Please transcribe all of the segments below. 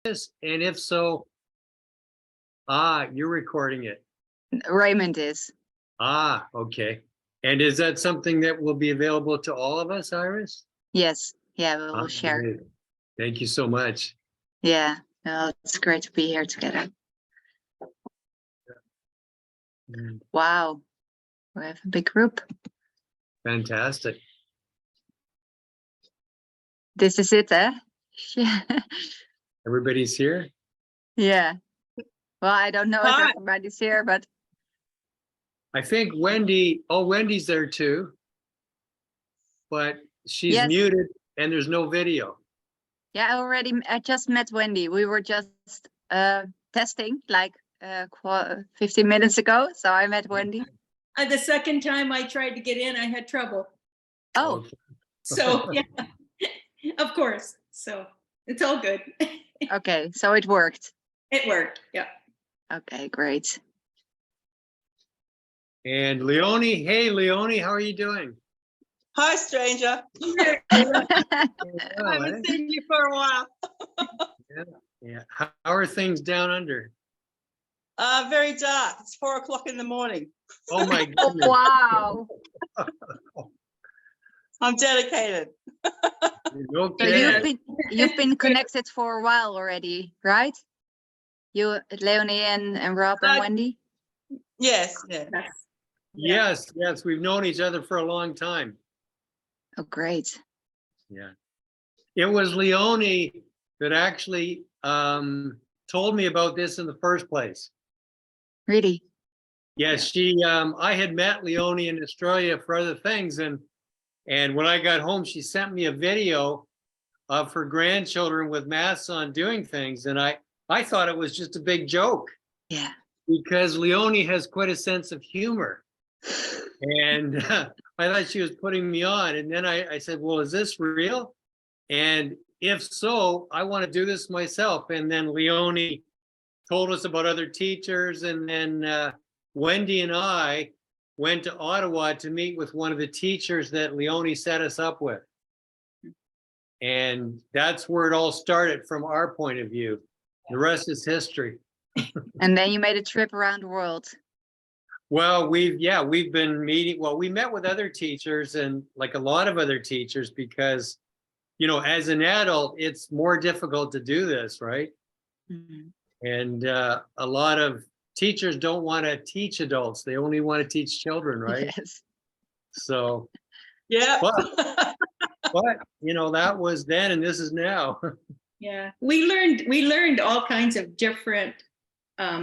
this? And if so, you're recording it. Raymond is. Okay. And is that something that will be available to all of us, Iris? Yes. Yeah, we will share. Great. Thank you so much. Yeah. No, it's great to be here together. Wow. We have a big group. Fantastic. This is it, eh? Everybody's here? Yeah. Well, I don't know Hi. if everybody's here, but I think Wendy's there too. But she's Yes. muted and there's no video. yeah, I just met Wendy. We were just testing like 15 minutes ago. So I met Wendy. The second time I tried to get in, I had trouble. Oh, Okay. So, yeah, of course. So it's all good. okay. So it worked. It worked. Yeah. Okay, great. And Leonie, hey Leonie, how are you doing? Hi, stranger. Well, I eh? haven't seen you for a while. Yeah. How are things down under? Very dark. It's 4 o'clock in the morning. Oh my goodness. Wow. I'm dedicated. No So kidding. you've been connected for a while already, right? You, Leonie and Rob and Wendy? Yes, yeah. Yes, we've known each other for a long time. Oh, great. Yeah. It was Leonie that actually told me about this in the first place. Really? Yes, I had met Leonie in Australia for other things, and when I got home, she sent me a video of her grandchildren with masks on doing things, and I thought it was just a big joke. Yeah. Because Leonie has quite a sense of humor. And I thought she was putting me on. And then I said, well, is this real? And if so, I want to do this myself. And then Leonie told us about other teachers. And then Wendy and I went to Ottawa to meet with one of the teachers that Leonie set us up with. And that's where it all started from our point of view. The rest is history. And then you made a trip around the world. Well, we've been meeting. Well, we met with other teachers and like a lot of other teachers because, as an adult, it's more difficult to do this, right? Mm-hmm. And a lot of teachers don't want to teach adults. They only want to teach children, right? Yes. So, Yeah. but that was then and this is now. Yeah. We learned all kinds of different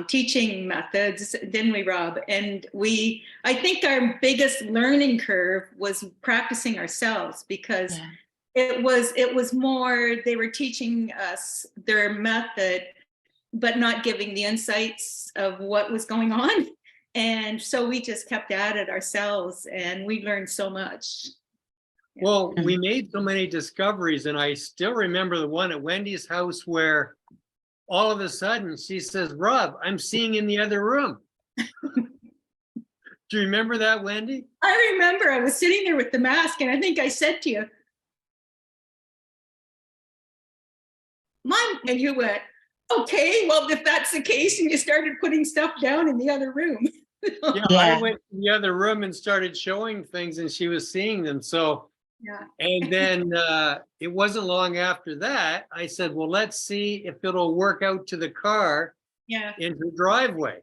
teaching methods, didn't we, Rob? And I think our biggest learning curve was practicing ourselves because it was more, they were teaching us their method, but not giving the insights of what was going on. And so we just kept at it ourselves and we learned so much. Well, we made so many discoveries, and I still remember the one at Wendy's house where all of a sudden she says, Rob, I'm seeing in the other room. Do you remember that, Wendy? I remember I was sitting there with the mask and I think I said to you, Mom, and you went, okay, well, if that's the case, and you started putting stuff down in the other room. I went to the other room and started showing things and she was seeing them. So, and then it wasn't long after that, I said, well, let's see if it'll work out to the car in the driveway.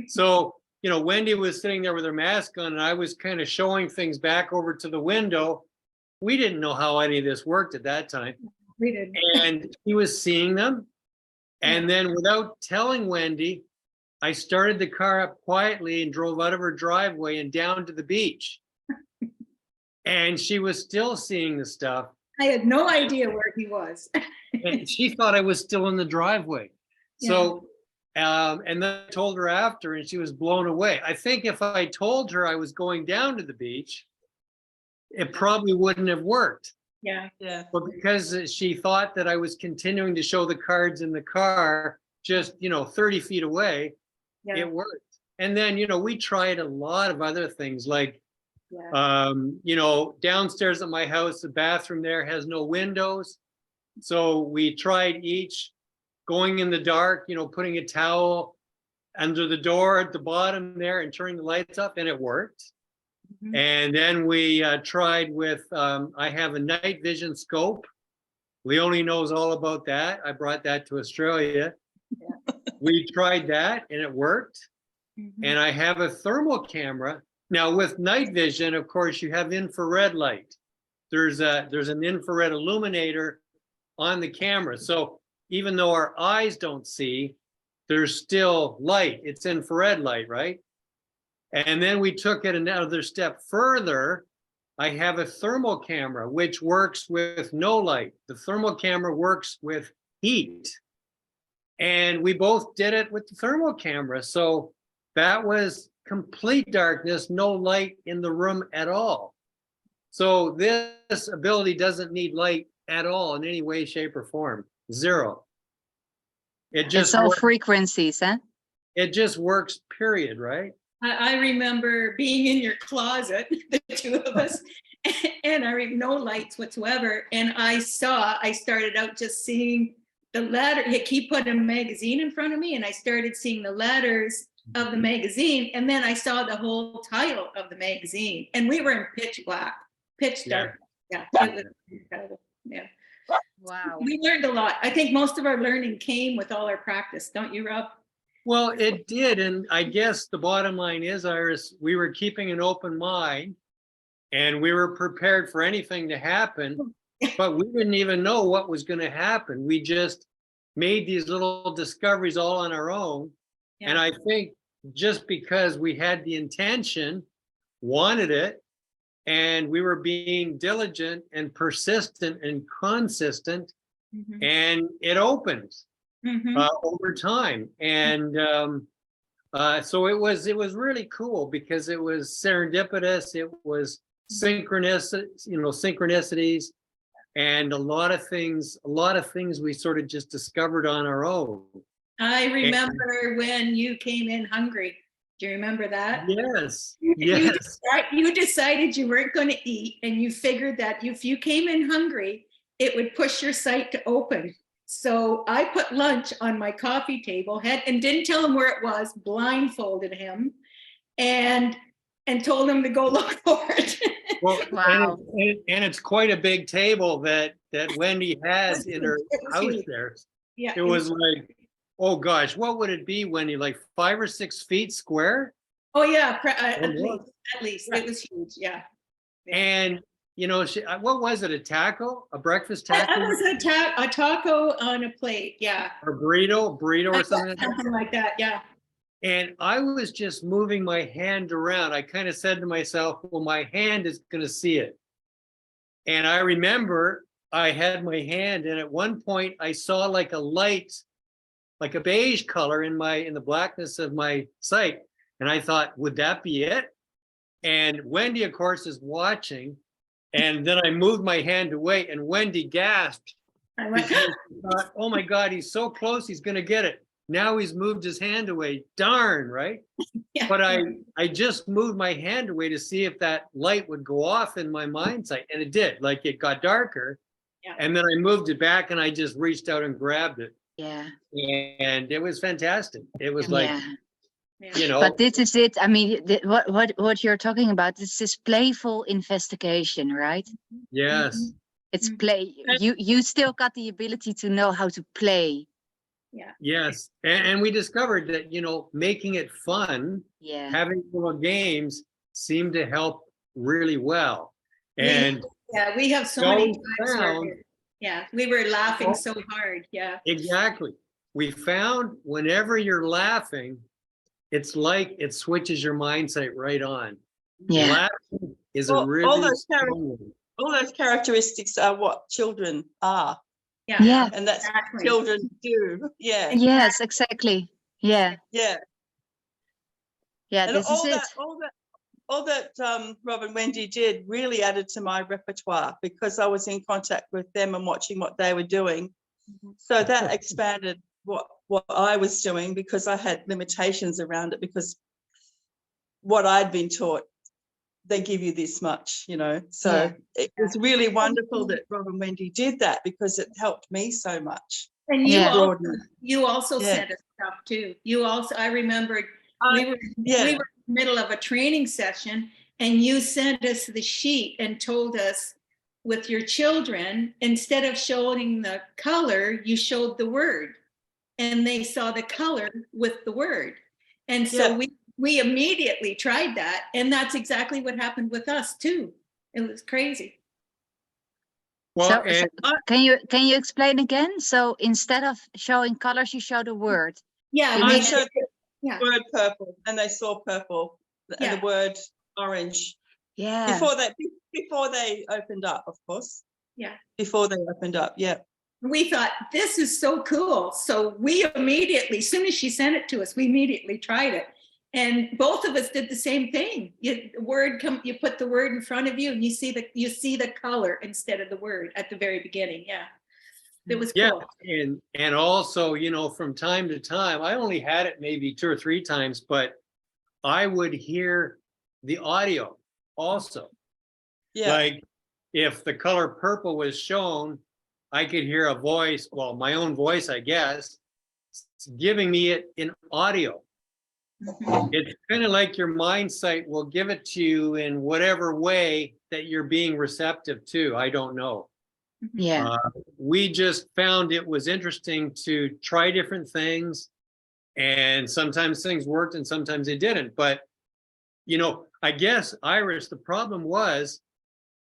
So, Wendy was sitting there with her mask on and I was kind of showing things back over to the window. We didn't know how any of this worked at that time. We didn't. And he was seeing them. And then without telling Wendy, I started the car up quietly and drove out of her driveway and down to the beach. And she was still seeing the stuff. I had no idea where he was. And she thought I was still in the driveway. So, and then I told her after and she was blown away. I think if I told her I was going down to the beach, it probably wouldn't have worked. Yeah. But because she thought that I was continuing to show the cards in the car, just, 30 feet away, it worked. And then, we tried a lot of other things like, downstairs at my house, the bathroom there has no windows. So we tried each going in the dark, putting a towel under the door at the bottom there and turning the lights up, and it worked. Mhm. And then we tried with, I have a night vision scope. Leonie knows all about that. I brought that to Australia. Yeah. We tried that and it worked. Mhm. And I have a thermal camera. Now with night vision, of course, you have infrared light. There's an infrared illuminator on the camera. So even though our eyes don't see, there's still light. It's infrared light, right? And then we took it another step further. I have a thermal camera, which works with no light. The thermal camera works with heat. And we both did it with the thermal camera. So that was complete darkness, no light in the room at all. So this ability doesn't need light at all in any way, shape, or form. Zero. It's all frequencies, huh? It just works, period, right? I remember being in your closet, the two of us, and no lights whatsoever. And I started out just seeing the letter. He put a magazine in front of me, and I started seeing the letters of the magazine. And then I saw the whole title of the magazine, and we were in pitch black, pitch dark. Yeah, it was incredible. Yeah. Wow. We learned a lot. I think most of our learning came with all our practice, don't you, Rob? Well, it did. And I guess the bottom line is, Iris, we were keeping an open mind and we were prepared for anything to happen, but we didn't even know what was going to happen. We just made these little discoveries all on our own. Yeah. And I think just because we had the intention, wanted it, and we were being diligent and persistent and consistent, Mhm. and it opened. Mhm. Over time. And so it was really cool because it was serendipitous, it was synchronous, synchronicities, and a lot of things we sort of just discovered on our own. I remember when you came in hungry. Do you remember that? Yes. Yes. You decided you weren't going to eat, and you figured that if you came in hungry, it would push your sight to open. So I put lunch on my coffee table, and didn't tell him where it was, blindfolded him, and told him to go look for it. Well, Wow. and it's quite a big table that Wendy has in her house there. Yeah. It was like, oh gosh, what would it be, Wendy? Like 5 or 6 feet square? Oh yeah, at more. least it was huge. Yeah. And what was it? A taco? A breakfast taco? That was a taco on a plate. Yeah. Or burrito or something like that. Something like that. Yeah. And I was just moving my hand around. I kind of said to myself, well, my hand is going to see it. And I remember I had my hand, and at one point I saw like a light, like a beige color in the blackness of my sight. And I thought, would that be it? And Wendy, of course, is watching. And then I moved my hand away, and Wendy gasped. I went, Thought, oh my God, he's so close, he's going to get it. Now he's moved his hand away. Darn, right? yeah. But I just moved my hand away to see if that light would go off in my mind's eye. And it did. Like, it got darker. Yeah. And then I moved it back, and I just reached out and grabbed it. Yeah. And it was fantastic. It was like, Yeah. But this is it. I mean, what you're talking about, this is playful investigation, right? yes. It's play. You still got the ability to know how to play. Yeah. Yes. And we discovered that, making it fun, Yeah. having little games seemed to help really well. And Yeah, we have so many times found, where, we were laughing so hard. Yeah. exactly. We found whenever you're laughing, it's like it switches your mindset right on. Yeah. Laughing is All- a really all those strong one. All those characteristics are what children are, Yeah. Yeah. and that's Exactly. what children do. Yeah, Yes, exactly. Yeah. yeah. Yeah. And This is it. all that Rob and Wendy did really added to my repertoire because I was in contact with them and watching what they were doing. So that expanded what I was doing because I had limitations around it because what I'd been taught, they give you this much, So it was really wonderful that Rob and Wendy did that because it helped me so much. And you also Yeah. sent us stuff too. You also, I remember we were in the middle of a training session and you sent us the sheet and told us with your children, instead of showing the color, you showed the word and they saw the color with the word. And so we immediately tried that. And that's exactly what happened with us too. It was crazy. Well, So can you explain again? So instead of showing colors, you showed a word. Yeah, I showed the word purple, and they saw purple, and the word orange. Yeah. Before they opened up, of course. Yeah. Before they opened up, yeah. We thought, this is so cool. So we immediately, as soon as she sent it to us, we immediately tried it. And both of us did the same thing. You put the word in front of you and you see the color instead of the word at the very beginning. Yeah. It was cool. And also, from time to time, I only had it maybe 2 or 3 times, but I would hear the audio also. Yeah. Like if the color purple was shown, I could hear a voice, well, my own voice, I guess, giving me it in audio. It's kind of like your mind sight will give it to you in whatever way that you're being receptive to. I don't know. Yeah. We just found it was interesting to try different things, and sometimes things worked and sometimes they didn't. But, I guess, Iris, the problem was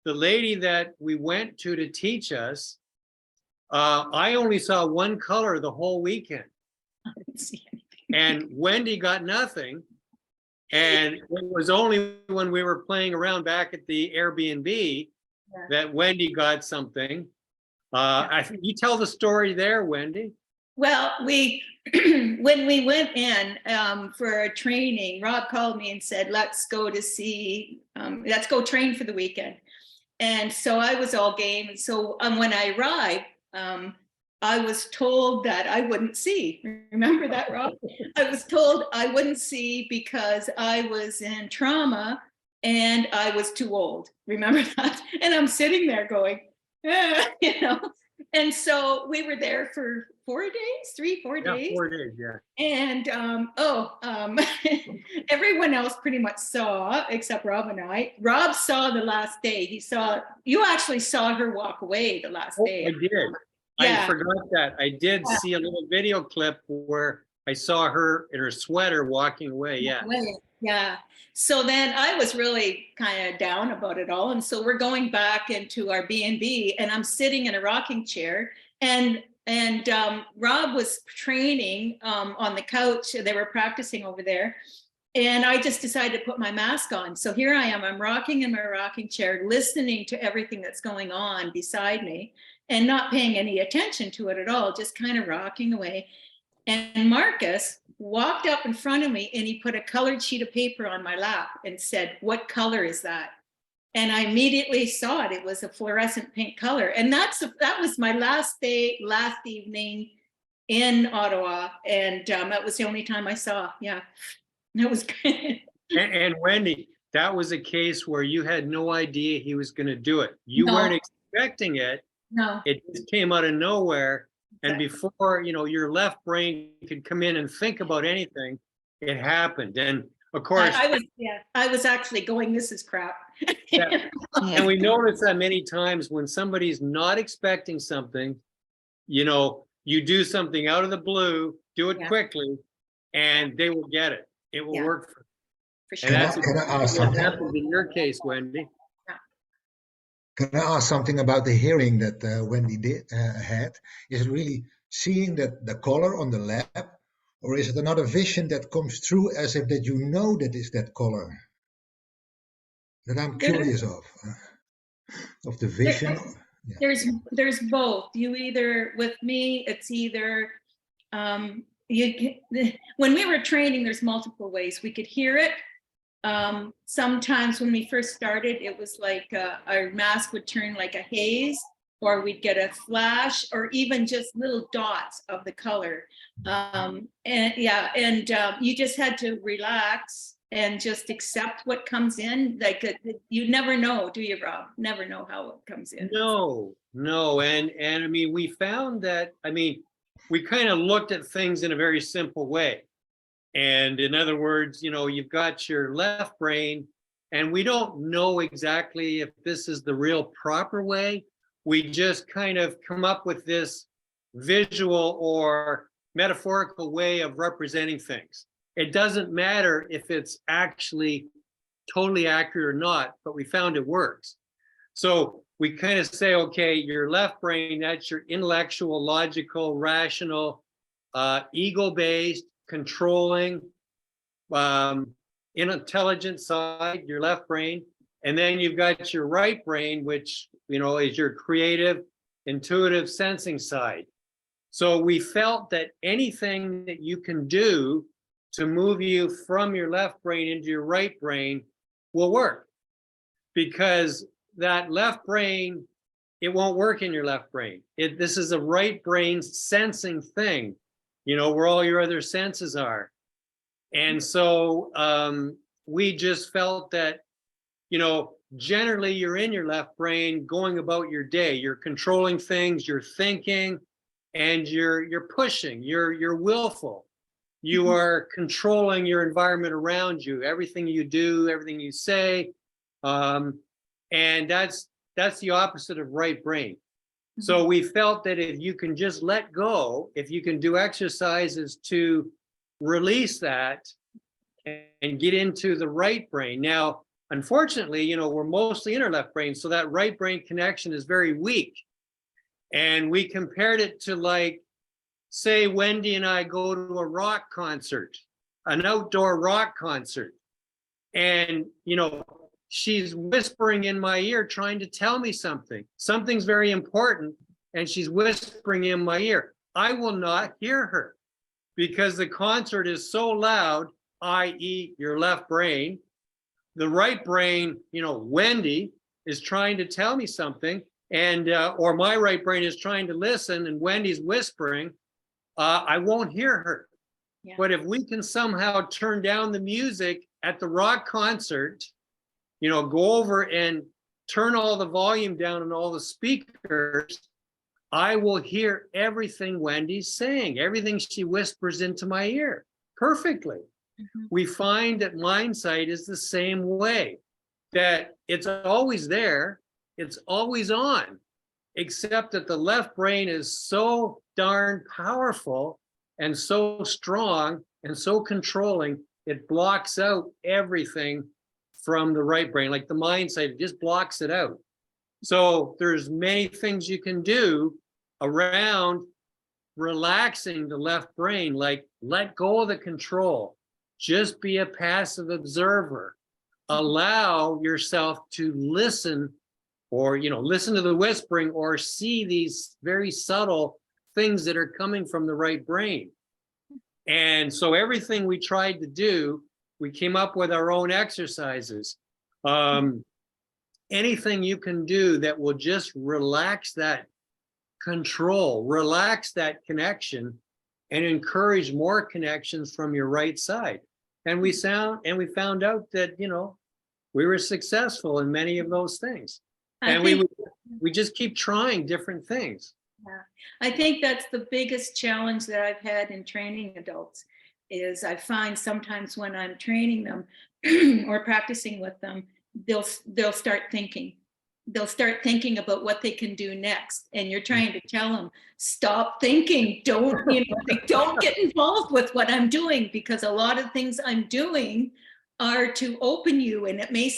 the lady that we went to teach us, I only saw one color the whole weekend. I didn't see anything. And Wendy got nothing. And it was only when we were playing around back at the Airbnb that Wendy got something. I think you tell the story there, Wendy. Well, when we went in for a training, Rob called me and said, let's go train for the weekend. And so I was all game. And so when I arrived, I was told that I wouldn't see. Remember that, Rob? I was told I wouldn't see because I was in trauma and I was too old. Remember that? And I'm sitting there going, And so we were there for 4 days, 4 days. Yeah, 4 days, yeah. And everyone else pretty much saw, except Rob and I. Rob saw the last day. You actually saw her walk away the last day. I did. Yeah. I forgot that. I did see a little video clip where I saw her in her sweater walking away. Yeah. Yeah. So then I was really kind of down about it all. And so we're going back into our B&B and I'm sitting in a rocking chair and Rob was training on the couch. They were practicing over there. And I just decided to put my mask on. So here I am, I'm rocking in my rocking chair, listening to everything that's going on beside me and not paying any attention to it at all, just kind of rocking away. And Marcus walked up in front of me and he put a colored sheet of paper on my lap and said, "What color is that?" And I immediately saw it. It was a fluorescent pink color. And that was my last evening in Ottawa. And that was the only time I saw. Yeah, that was good. And Wendy, that was a case where you had no idea he was going to do it. You weren't expecting it. No. It just came out of nowhere. And before, your left brain could come in and think about anything, it happened. And of course, I was actually going, this is crap. Yeah. And we notice that many times when somebody's not expecting something, you do something out of the blue, do it quickly, and they will get it. It will work for sure. And that's what happened in your case, Wendy. Can I ask something about the hearing that Wendy had? Is it really seeing the color on the lab, or is it another vision that comes through as if that that is that color? That I'm curious of the vision. There's both. You either, with me, it's either when we were training, there's multiple ways we could hear it. Sometimes when we first started, it was like our mask would turn like a haze, or we'd get a flash, or even just little dots of the color. You just had to relax and just accept what comes in. Like you never know, do you, Rob? Never know how it comes in. No. And I mean, we found that, we kind of looked at things in a very simple way. And in other words, you know, you've got your left brain, and we don't know exactly if this is the real proper way. We just kind of come up with this visual or metaphorical way of representing things. It doesn't matter if it's actually totally accurate or not, but we found it works. So we kind of say, okay, your left brain, that's your intellectual, logical, rational, ego-based, controlling, intelligent side, your left brain. And then you've got your right brain, which, you know, is your creative, intuitive, sensing side. So we felt that anything that you can do to move you from your left brain into your right brain will work, because that left brain, it won't work in your left brain. This is a right brain sensing thing, you know, where all your other senses are. And so we just felt that, you know, generally you're in your left brain going about your day. You're controlling things, you're thinking, and you're pushing, you're willful. You are controlling your environment around you, everything you do, everything you say. And that's the opposite of right brain. So we felt that if you can just let go, if you can do exercises to release that and get into the right brain. Now, unfortunately, you know, we're mostly in our left brain, so that right brain connection is very weak. And we compared it to, like, say Wendy and I go to a rock concert, an outdoor rock concert, and, you know, she's whispering in my ear, trying to tell me something. Something's very important, and she's whispering in my ear. I will not hear her because the concert is so loud, i.e. your left brain. The right brain, you know, Wendy is trying to tell me something, and or my right brain is trying to listen, and Wendy's whispering. I won't hear her. Yeah. But if we can somehow turn down the music at the rock concert, you know, go over and turn all the volume down on all the speakers, I will hear everything Wendy's saying, everything she whispers into my ear perfectly. We find that mindsight is the same way, that it's always there, it's always on, except that the left brain is so darn powerful and so strong and so controlling, it blocks out everything from the right brain. Like the mindsight, it just blocks it out. So there's many things you can do around relaxing the left brain, like let go of the control, just be a passive observer, allow yourself to listen, or, you know, listen to the whispering or see these very subtle things that are coming from the right brain. And so everything we tried to do, we came up with our own exercises. Anything you can do that will just relax that control, relax that connection, and encourage more connections from your right side. And we found out that, you know, we were successful in many of those things. And we just keep trying different things. Yeah, I think that's the biggest challenge that I've had in training adults, is I find sometimes when I'm training them or practicing with them, they'll start thinking. They'll start thinking about what they can do next, and you're trying to tell them, stop thinking. Don't get involved with what I'm doing, because a lot of things I'm doing are to open you, and it may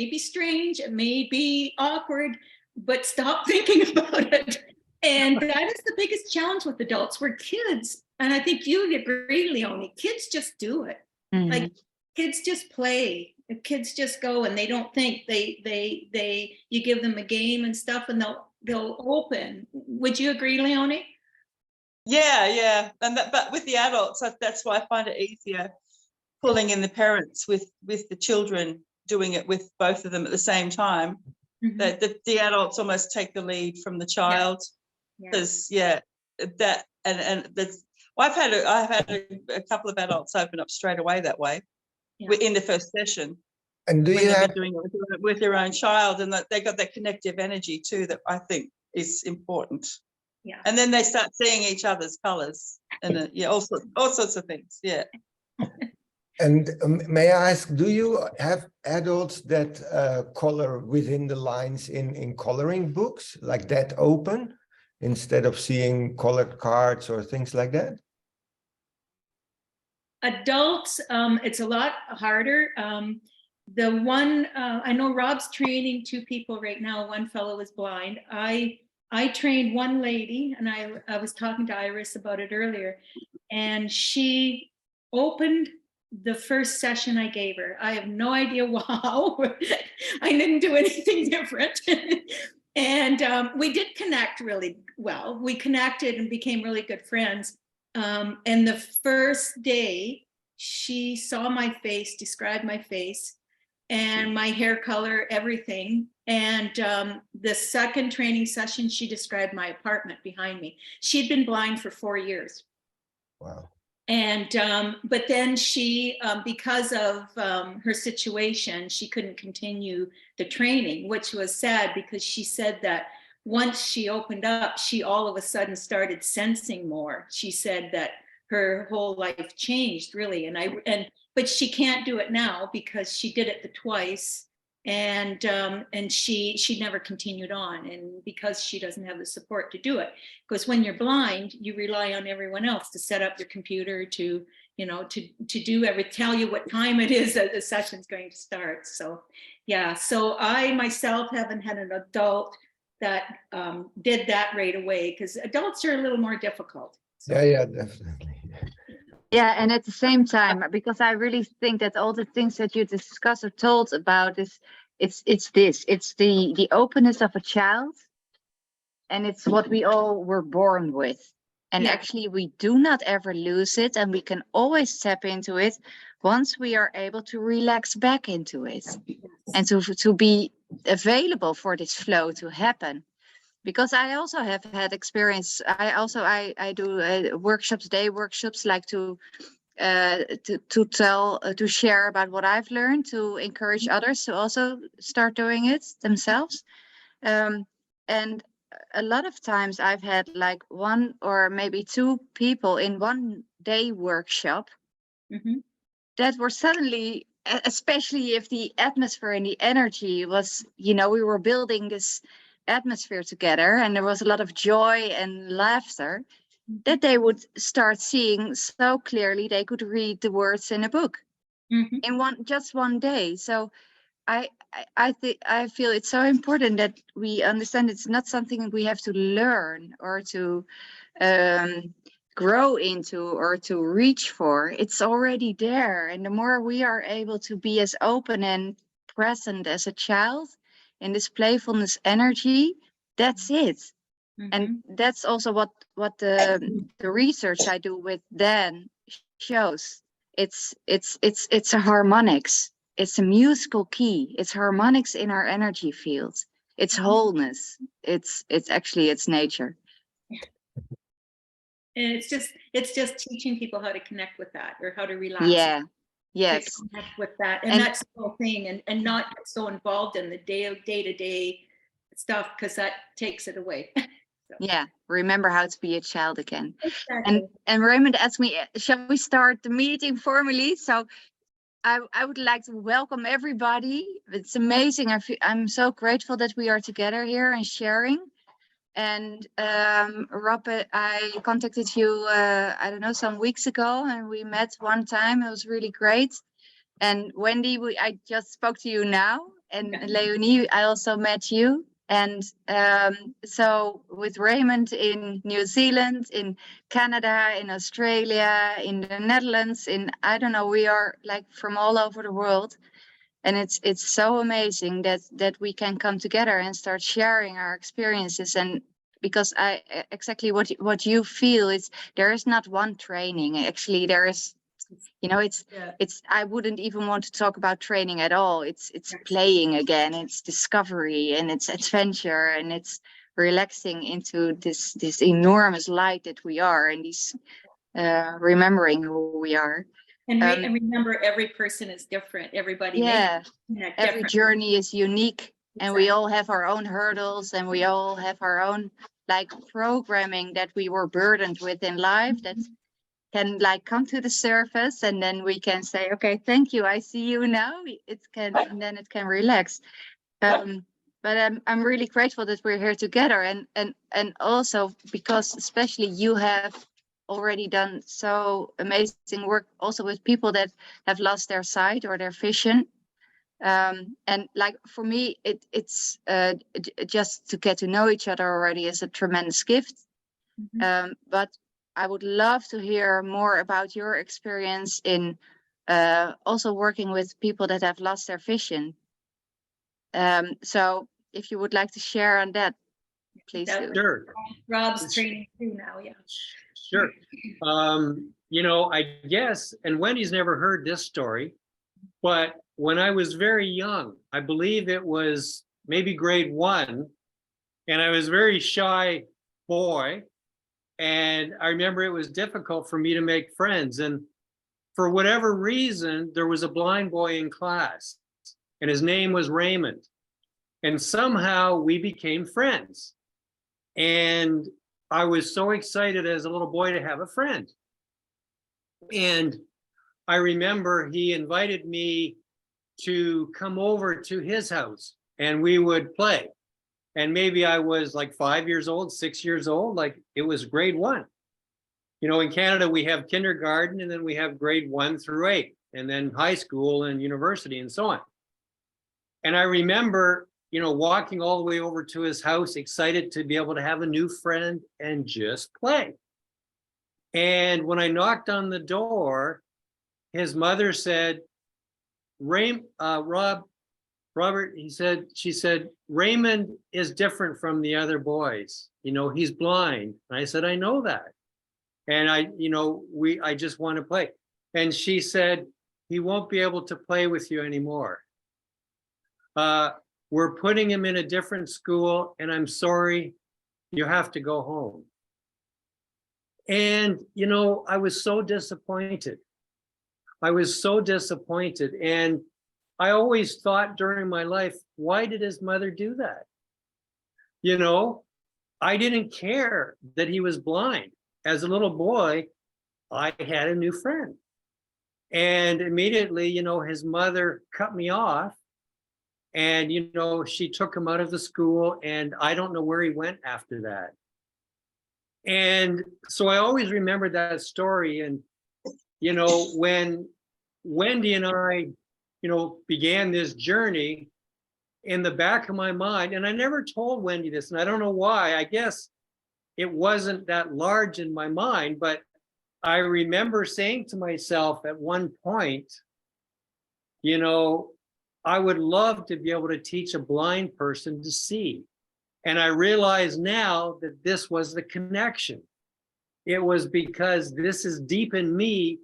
be strange, it may be awkward, but stop thinking about it. And that is the biggest challenge with adults. We're kids, and I think you agree, Leonie. Kids just do it. Like kids just play. Kids just go and they don't think. You give them a game and stuff, and they'll open. Would you agree, Leonie? Yeah, but with the adults, that's why I find it easier pulling in the parents with the children, doing it with both of them at the same time. The adults almost take the lead from the child. Because that and that's, I've had a couple of adults open up straight away that way in the first session. And do you have doing it with their own child, and that they got that connective energy too, that I think is important. Yeah. And then they start seeing each other's colors and yeah, all sorts of things. Yeah. And may I ask, do you have adults that color within the lines in coloring books, like that open, instead of seeing colored cards or things like that? Adults, it's a lot harder. The one, I know Rob's training 2 people right now. One fellow is blind. I trained one lady, and I was talking to Iris about it earlier, and she opened the first session I gave her. I have no idea how. I didn't do anything different. And we did connect really well. We connected and became really good friends. And the first day, she saw my face, described my face, and my hair color, everything. And the second training session, she described my apartment behind me. She'd been blind for 4 years. Wow. And but then she, because of her situation, she couldn't continue the training, which was sad, because she said that once she opened up, she all of a sudden started sensing more. She said that her whole life changed, really. But she can't do it now because she did it twice, and she never continued on, and because she doesn't have the support to do it. Because when you're blind, you rely on everyone else to set up your computer, to do tell you what time it is that the session's going to start. So yeah, so I myself haven't had an adult that did that right away, because adults are a little more difficult. So. Yeah, definitely. Yeah, and at the same time, because I really think that all the things that you discuss or told about is, it's the openness of a child, and it's what we all were born with. And Yeah. actually, we do not ever lose it, and we can always tap into it once we are able to relax back into it, and to be available for this flow to happen. Because I also have had experience. I do workshops, day workshops, like to share about what I've learned, to encourage others to also start doing it themselves. And a lot of times I've had like 1 or maybe 2 people in one day workshop that were suddenly, especially if the atmosphere and the energy was, we were building this atmosphere together, and there was a lot of joy and laughter, that they would start seeing so clearly they could read the words in a book in one day. So I feel it's so important that we understand it's not something we have to learn or to grow into or to reach for. It's already there, and the more we are able to be as open and present as a child in this playfulness energy, that's it. And that's also what the research I do with Dan shows. It's a harmonics. It's a musical key. It's harmonics in our energy field. It's wholeness. It's nature. And it's just teaching people how to connect with that, or how to relax. Yeah. Yes. To connect with that, and that's the whole thing, and not get so involved in the day-to-day stuff, because that takes it away. So. Yeah. Remember how to be a child again. Exactly. And Raymond asked me, shall we start the meeting formally? So I would like to welcome everybody. It's amazing. I'm so grateful that we are together here and sharing. And Rob, I contacted you, I don't know, some weeks ago, and we met one time. It was really great. And Wendy, I just spoke to you now. And Leonie, I also met you. And so with Raymond in New Zealand, in Canada, in Australia, in the Netherlands, I don't know, we are like from all over the world. And it's so amazing that we can come together and start sharing our experiences. And because exactly what you feel is, there is not one training. Actually, there is, it's I wouldn't even want to talk about training at all. It's playing again. It's discovery, and it's adventure, and it's relaxing into this enormous light that we are, and these remembering who we are. And remember, every person is different. Everybody every journey is unique, and we all have our own hurdles, and we all have our own like programming that we were burdened with in life that can like come to the surface, and then we can say, okay, thank you, I see you now. And then it can relax. But I'm really grateful that we're here together, and also because especially you have already done so amazing work also with people that have lost their sight or their vision. And like for me, it's just to get to know each other already is a tremendous gift. But I would love to hear more about your experience in also working with people that have lost their vision. So if you would like to share on that, please do. Sure. Rob's training too now, yeah. Sure. You know, I guess, and Wendy's never heard this story, but when I was very young, I believe it was maybe grade 1, and I was a very shy boy. And I remember it was difficult for me to make friends. And for whatever reason, there was a blind boy in class, and his name was Raymond. And somehow we became friends. And I was so excited as a little boy to have a friend. And I remember he invited me to come over to his house and we would play. And maybe I was like 5 years old, 6 years old, like it was grade 1. You know, in Canada, we have kindergarten and then we have grade 1 through 8, and then high school and university and so on. And I remember, you know, walking all the way over to his house, excited to be able to have a new friend and just play. And when I knocked on the door, his mother said, Robert, she said, Raymond is different from the other boys. You know, he's blind. And I said, I know that. And I just want to play. And she said, he won't be able to play with you anymore. We're putting him in a different school, and I'm sorry, you have to go home. And, you know, I was so disappointed. And I always thought during my life, why did his mother do that? You know, I didn't care that he was blind. As a little boy, I had a new friend. And immediately, you know, his mother cut me off. And, you know, she took him out of the school, and I don't know where he went after that. And so I always remember that story. And, you know, when Wendy and I, you know, began this journey, in the back of my mind, and I never told Wendy this, and I don't know why, I guess it wasn't that large in my mind, but I remember saying to myself at one point, you know, I would love to be able to teach a blind person to see. And I realize now that this was the connection. It was because this is deep in me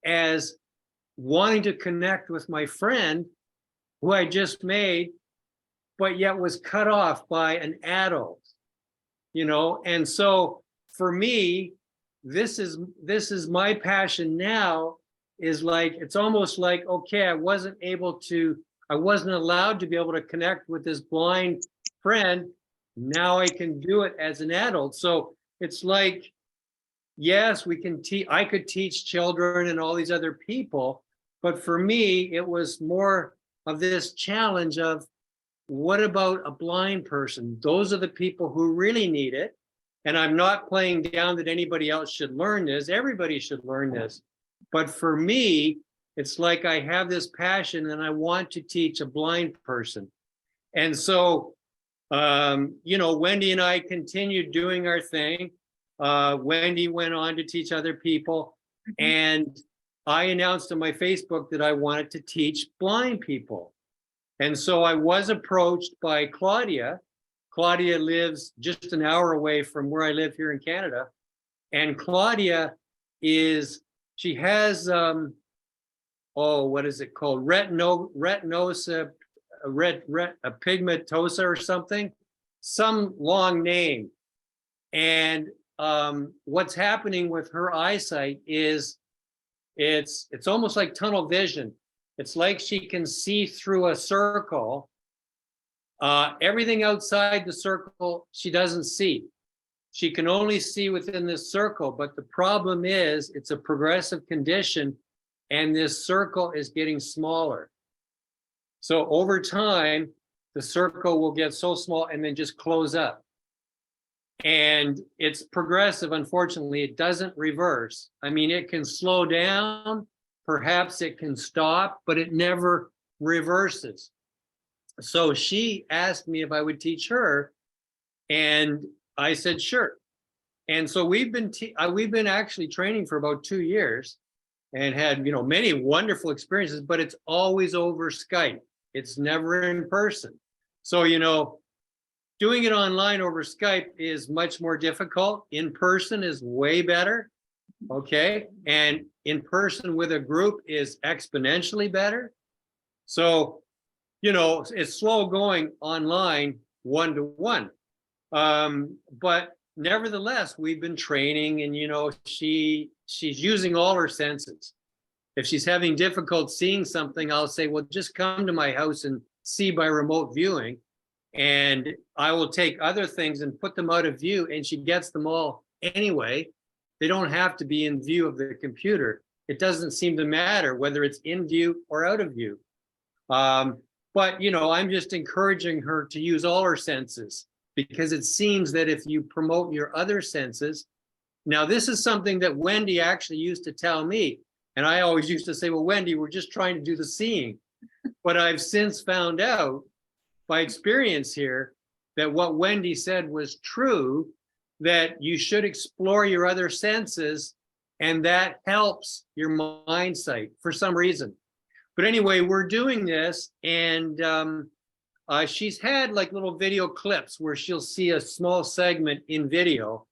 as wanting to connect with my friend who I just made, but yet was cut off by an adult, you know? And so for me, this is my passion now, is like, it's almost like, okay, I wasn't allowed to be able to connect with this blind friend. Now I can do it as an adult. So it's like, yes, I could teach children and all these other people, but for me, it was more of this challenge of, what about a blind person? Those are the people who really need it. And I'm not playing down that anybody else should learn this. Everybody should learn this. But for me, it's like I have this passion and I want to teach a blind person. And so, you know, Wendy and I continued doing our thing. Wendy went on to teach other people. And I announced on my Facebook that I wanted to teach blind people. And so I was approached by Claudia. Claudia lives just an hour away from where I live here in Canada. And Claudia she has, what is it called? Retinosa, pigmentosa or something, some long name. And what's happening with her eyesight is it's almost like tunnel vision. It's like she can see through a circle. Everything outside the circle, she doesn't see. she can only see within this circle, but the problem is it's a progressive condition and this circle is getting smaller. So over time, the circle will get so small and then just close up. And it's progressive, unfortunately, it doesn't reverse. I mean, it can slow down, perhaps it can stop, but it never reverses. So she asked me if I would teach her, and I said, sure. And so we've been actually training for about 2 years and had, many wonderful experiences, but it's always over Skype. It's never in person. So, doing it online over Skype is much more difficult. In person is way better. Okay. And in person with a group is exponentially better. So, it's slow going online 1-to-1. But nevertheless, we've been training and, she's using all her senses. If she's having difficulty seeing something, I'll say, well, just come to my house and see by remote viewing. And I will take other things and put them out of view, and she gets them all anyway. They don't have to be in view of the computer. It doesn't seem to matter whether it's in view or out of view. But, I'm just encouraging her to use all her senses, because it seems that if you promote your other senses, now this is something that Wendy actually used to tell me. And I always used to say, well, Wendy, we're just trying to do the seeing. But I've since found out by experience here that what Wendy said was true, that you should explore your other senses, and that helps your mind sight for some reason. But anyway, we're doing this, and she's had like little video clips where she'll see a small segment in video.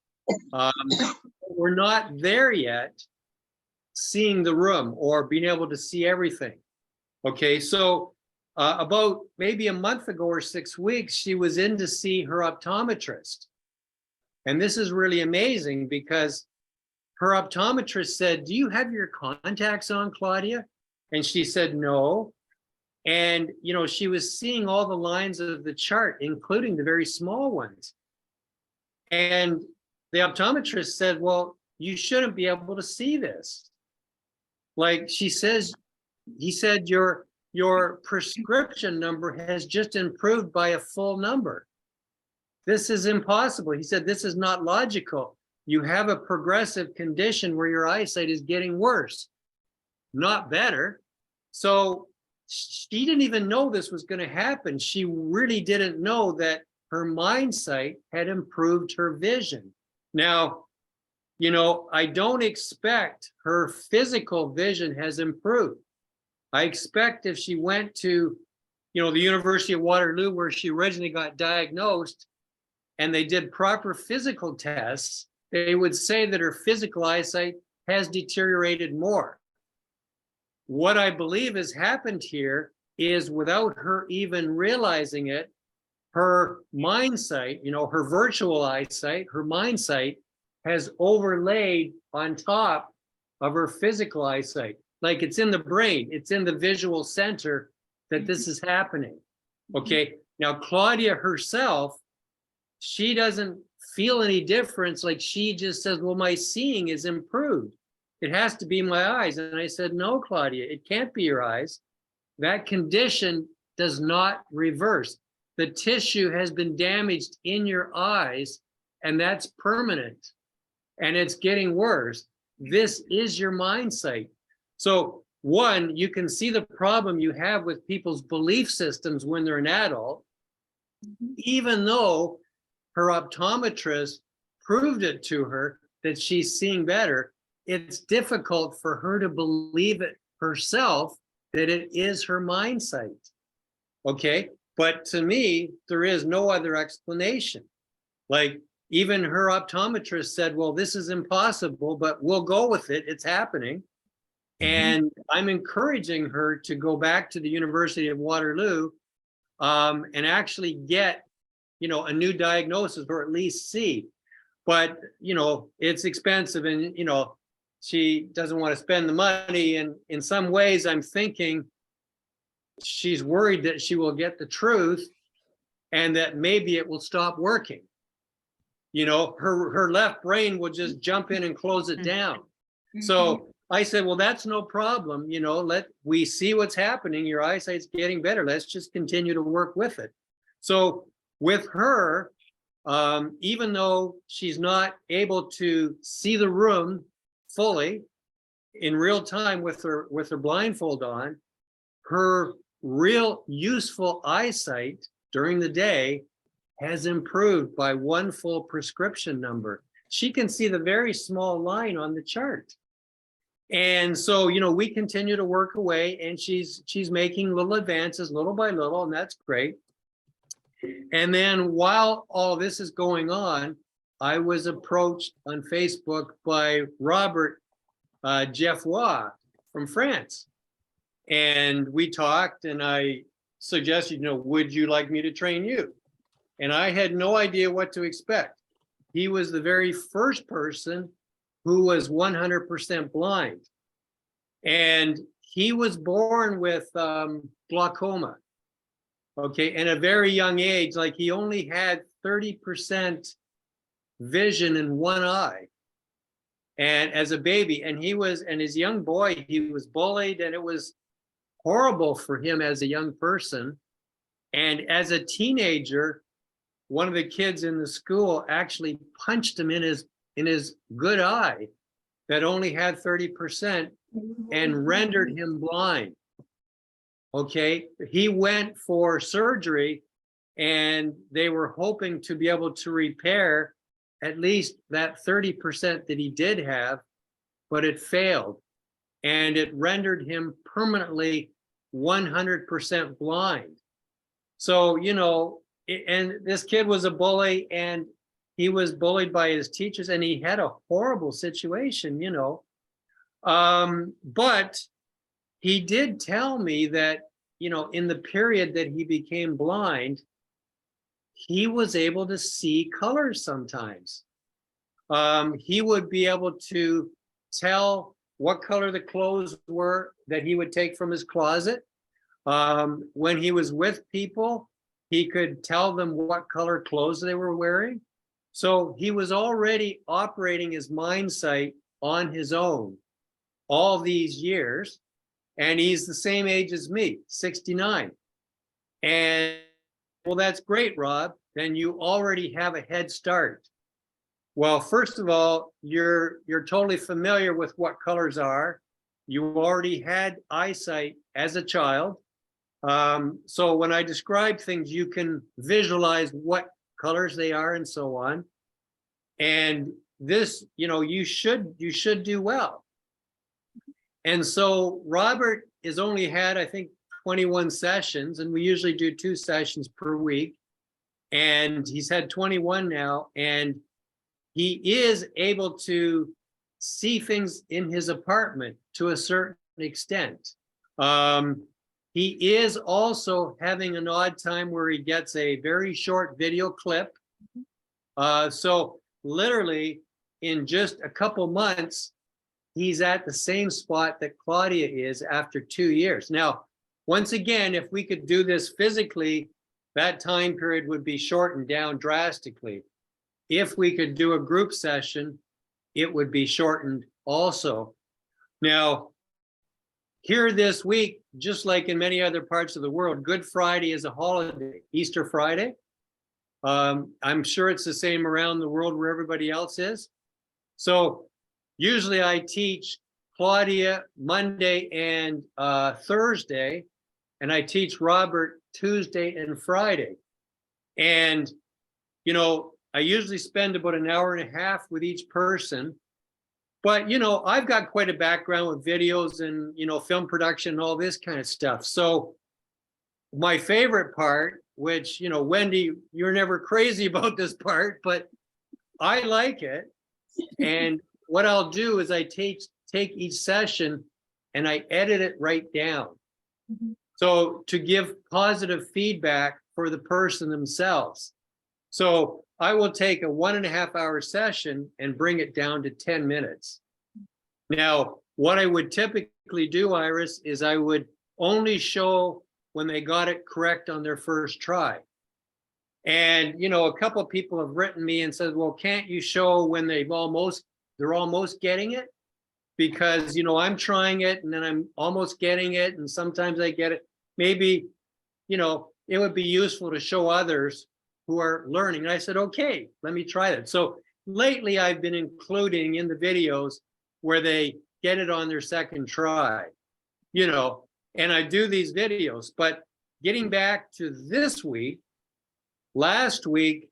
We're not there yet, seeing the room or being able to see everything. Okay, so about maybe a month ago or 6 weeks, she was in to see her optometrist. And this is really amazing because her optometrist said, do you have your contacts on, Claudia? And she said, no. And, she was seeing all the lines of the chart, including the very small ones. And the optometrist said, well, you shouldn't be able to see this. Like he said, your prescription number has just improved by a full number. This is impossible. He said, this is not logical. You have a progressive condition where your eyesight is getting worse, not better. So she didn't even know this was going to happen. She really didn't know that her mind sight had improved her vision. Now, I don't expect her physical vision has improved. I expect if she went to, the University of Waterloo, where she originally got diagnosed, and they did proper physical tests, they would say that her physical eyesight has deteriorated more. What I believe has happened here is, without her even realizing it, her mind sight, her virtual eyesight, her mind sight has overlaid on top of her physical eyesight. Like it's in the brain, it's in the visual center that this is happening. Okay, now Claudia herself, she doesn't feel any difference. Like she just says, well, my seeing is improved. It has to be my eyes. And I said, no, Claudia, it can't be your eyes. That condition does not reverse. The tissue has been damaged in your eyes, and that's permanent. And it's getting worse. This is your mind sight. So one, you can see the problem you have with people's belief systems when they're an adult, even though her optometrist proved it to her that she's seeing better. It's difficult for her to believe it herself that it is her mind sight. Okay, but to me, there is no other explanation. Like even her optometrist said, well, this is impossible, but we'll go with it. It's happening. And I'm encouraging her to go back to the University of Waterloo and actually get, a new diagnosis, or at least see. But, it's expensive, and, she doesn't want to spend the money. And in some ways, I'm thinking she's worried that she will get the truth and that maybe it will stop working. you know, her left brain will just jump in and close it down. So I said, well, that's no problem. You know, we see what's happening. Your eyesight's getting better. Let's just continue to work with it. So with her, even though she's not able to see the room fully in real time with her blindfold on, her real useful eyesight during the day has improved by 1 full prescription number. She can see the very small line on the chart. And so, you know, we continue to work away, and she's making little advances little by little, and that's great. And then while all this is going on, I was approached on Facebook by Robert Geoffroy from France. And we talked, and I suggested, you know, would you like me to train you? And I had no idea what to expect. He was the very first person who was 100% blind. And he was born with glaucoma, okay, in a very young age. Like, he only had 30% vision in one eye, and as a baby, and his young boy, he was bullied, and it was horrible for him as a young person. And as a teenager, one of the kids in the school actually punched him in his good eye that only had 30% and rendered him blind. Okay, he went for surgery, and they were hoping to be able to repair at least that 30% that he did have, but it failed, and it rendered him permanently 100% blind. So, you know, and this kid was a bully, and he was bullied by his teachers, and he had a horrible situation, you know. But he did tell me that, you know, in the period that he became blind, he was able to see colors sometimes. He would be able to tell what color the clothes were that he would take from his closet. When he was with people, he could tell them what color clothes they were wearing. So he was already operating his mind sight on his own all these years. And he's the same age as me, 69. And well, that's great, Rob. Then you already have a head start. Well, first of all, you're totally familiar with what colors are. You already had eyesight as a child. So when I describe things, you can visualize what colors they are and so on. And this, you know, you should do well. And so Robert has only had, I think, 21 sessions, and we usually do 2 sessions per week. And he's had 21 now, and he is able to see things in his apartment to a certain extent. He is also having an odd time where he gets a very short video clip. So literally in just a couple months, he's at the same spot that Claudia is after 2 years. Now, once again, if we could do this physically, that time period would be shortened down drastically. If we could do a group session, it would be shortened also. Now, here this week, just like in many other parts of the world, Good Friday is a holiday, Easter Friday. I'm sure it's the same around the world where everybody else is. So usually I teach Claudia Monday and Thursday, and I teach Robert Tuesday and Friday. And, you know, I usually spend about an hour and a half with each person. But, you know, I've got quite a background with videos and, you know, film production and all this kind of stuff. So my favorite part, which, you know, Wendy, you're never crazy about this part, but I like it. And what I'll do is I take each session and I edit it right down. So to give positive feedback for the person themselves. So I will take a 1.5 hour session and bring it down to 10 minutes. Now, what I would typically do, Iris, is I would only show when they got it correct on their first try. And, you know, a couple of people have written me and said, well, can't you show when they're almost getting it? Because, you know, I'm trying it and then I'm almost getting it. And sometimes I get it. Maybe, you know, it would be useful to show others who are learning. And I said, okay, let me try that. So lately I've been including in the videos where they get it on their second try, you know, and I do these videos. But getting back to this week, last week,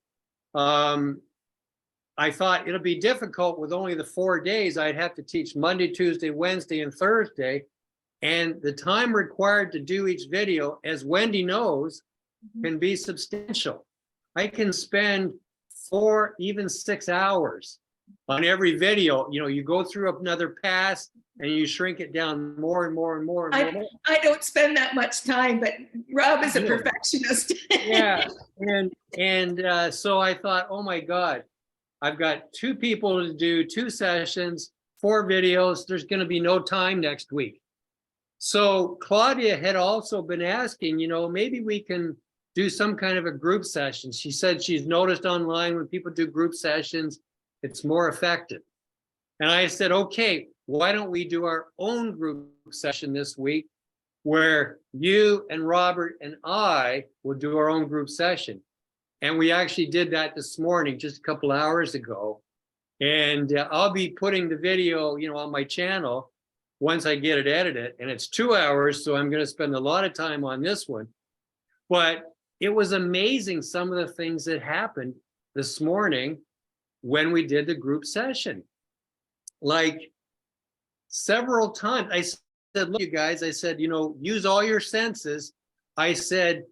I thought it'll be difficult with only the 4 days. I'd have to teach Monday, Tuesday, Wednesday, and Thursday. And the time required to do each video, as Wendy knows, can be substantial. I can spend 4, even 6 hours on every video. You know, you go through another pass and you shrink it down more and more and more and more. I don't spend that much time, but Rob is a perfectionist. Yeah, and so I thought, oh my God, I've got 2 people to do 2 sessions, 4 videos. There's going to be no time next week. So Claudia had also been asking, you know, maybe we can do some kind of a group session. She said she's noticed online when people do group sessions, it's more effective. And I said, okay, why don't we do our own group session this week where you and Robert and I will do our own group session. And we actually did that this morning, just a couple hours ago. And I'll be putting the video, you know, on my channel once I get it edited. And it's 2 hours, so I'm going to spend a lot of time on this one. But it was amazing some of the things that happened this morning when we did the group session. Like several times, I said, look, you guys, I said, you know, use all your senses. I said,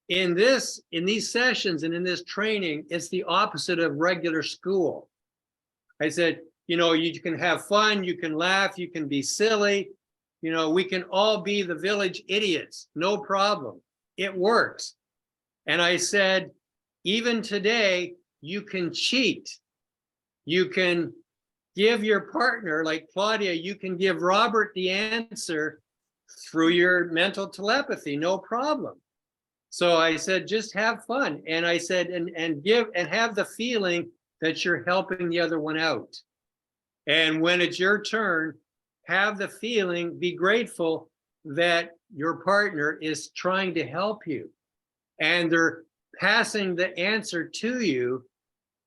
in these sessions and in this training, it's the opposite of regular school. I said, you know, you can have fun, you can laugh, you can be silly, you know, we can all be the village idiots, no problem. It works. And I said, even today, you can cheat. You can give your partner, like Claudia, you can give Robert the answer through your mental telepathy, no problem. So I said, just have fun. And I said, and give and have the feeling that you're helping the other one out. And when it's your turn, have the feeling, be grateful that your partner is trying to help you. And they're passing the answer to you,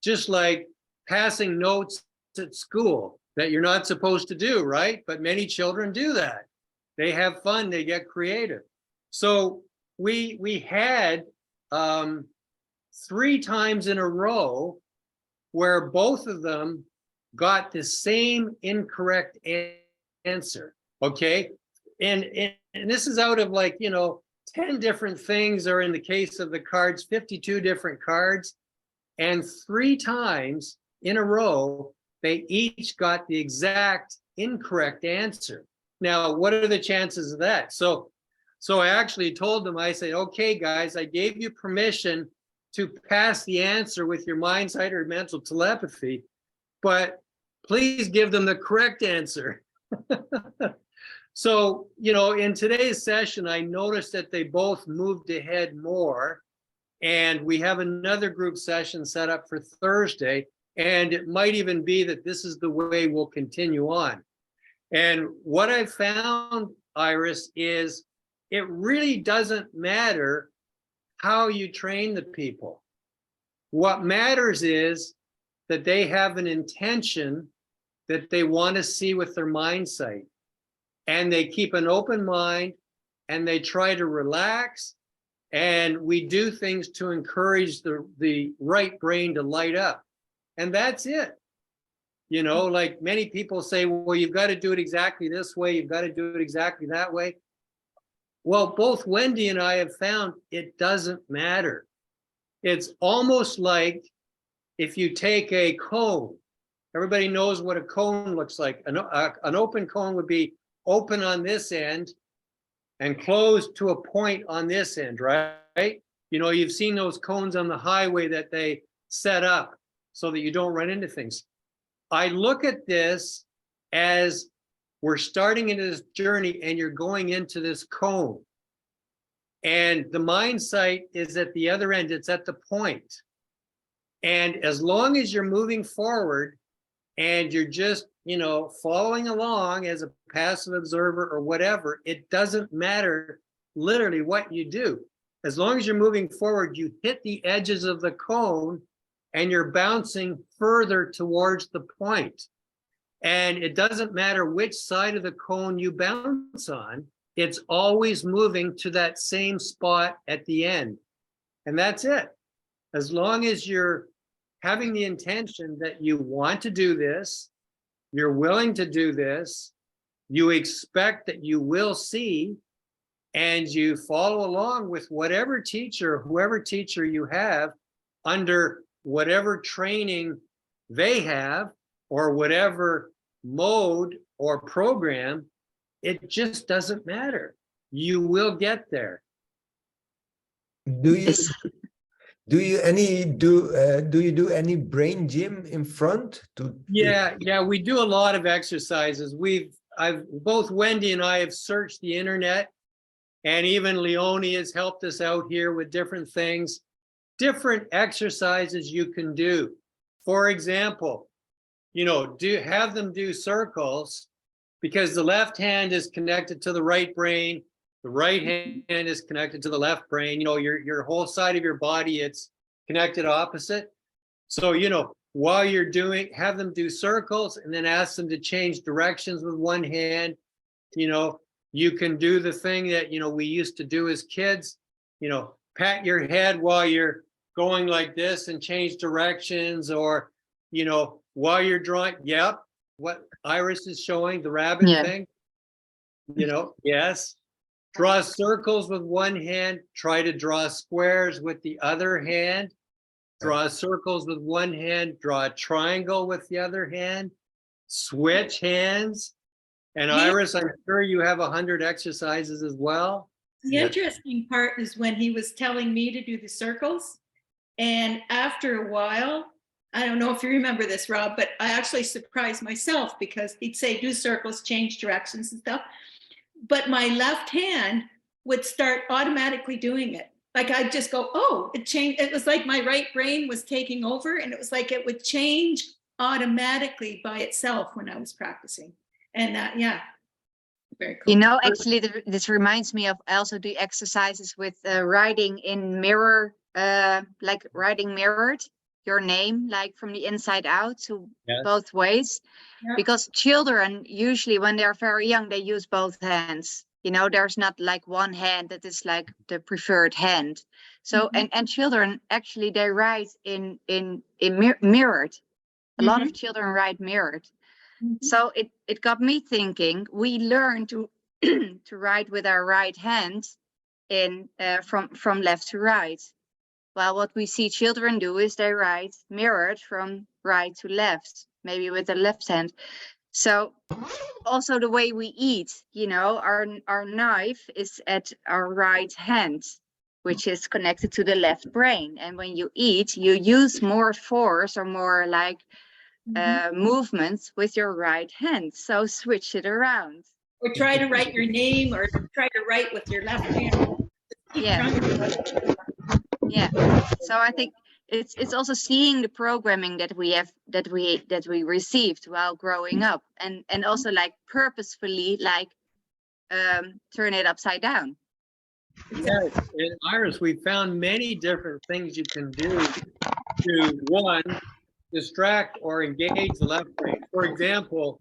just like passing notes at school that you're not supposed to do, right? But many children do that. They have fun, they get creative. So we had 3 times in a row where both of them got the same incorrect answer, okay? And this is out of, like, you know, 10 different things, or in the case of the cards, 52 different cards. And 3 times in a row, they each got the exact incorrect answer. Now, what are the chances of that? So I actually told them, I said, okay, guys, I gave you permission to pass the answer with your mind sight or mental telepathy, but please give them the correct answer. So, you know, in today's session, I noticed that they both moved ahead more, and we have another group session set up for Thursday, and it might even be that this is the way we'll continue on. And what I found, Iris, is it really doesn't matter how you train the people. What matters is that they have an intention that they want to see with their mind sight. And they keep an open mind and they try to relax. And we do things to encourage the right brain to light up. And that's it. You know, like many people say, well, you've got to do it exactly this way. You've got to do it exactly that way. Well, both Wendy and I have found it doesn't matter. It's almost like if you take a cone, everybody knows what a cone looks like. An open cone would be open on this end and closed to a point on this end, right? You know, you've seen those cones on the highway that they set up so that you don't run into things. I look at this as we're starting into this journey and you're going into this cone. And the mind sight is at the other end, it's at the point. And as long as you're moving forward and you're just, following along as a passive observer or whatever, it doesn't matter literally what you do. As long as you're moving forward, you hit the edges of the cone and you're bouncing further towards the point. And it doesn't matter which side of the cone you bounce on, it's always moving to that same spot at the end. And that's it. As long as you're having the intention that you want to do this, you're willing to do this, you expect that you will see, and you follow along with whatever teacher, whoever teacher you have, under whatever training they have, or whatever mode or program, it just doesn't matter. You will get there. Do you do any brain gym in front to? Yeah, we do a lot of exercises. Both Wendy and I have searched the internet, and even Leonie has helped us out here with different things, different exercises you can do. For example, have them do circles, because the left hand is connected to the right brain. The right hand is connected to the left brain. Your whole side of your body, it's connected opposite. So, while you're have them do circles and then ask them to change directions with one hand. You can do the thing that, we used to do as kids, pat your head while you're going like this and change directions, or, while you're drawing. Yep. What Iris is showing, the rabbit thing, yes. Draw circles with one hand, try to draw squares with the other hand, draw circles with one hand, draw a triangle with the other hand, switch hands. And Iris, I'm sure you have 100 exercises as well. The interesting part is when he was telling me to do the circles, and after a while, I don't know if you remember this, Rob, but I actually surprised myself, because he'd say, do circles, change directions and stuff. But my left hand would start automatically doing it. Like I'd just go, oh, it changed. It was like my right brain was taking over, and it was like it would change automatically by itself when I was practicing. And very cool. Actually, this reminds me of also the exercises with writing in mirror, like writing mirrored your name, like from the inside out, to both ways. Because children usually, when they're very young, they use both hands. There's not like one hand that is like the preferred hand. So and children actually, they write in mirrored. A lot of children write mirrored. So it got me thinking. We learn to to write with our right hand in from left to right. Well, what we see children do is they write mirrored from right to left, maybe with the left hand. So also the way we eat, our knife is at our right hand, which is connected to the left brain. And when you eat, you use more force or more like movements with your right hand. So switch it around. Or try to write your name, or try to write with your left hand. Yeah. So I think it's also seeing the programming that we have, that we received while growing up, and also like purposefully like turn it upside down. Yes, and Iris, we found many different things you can do to, one, distract or engage the left brain. For example,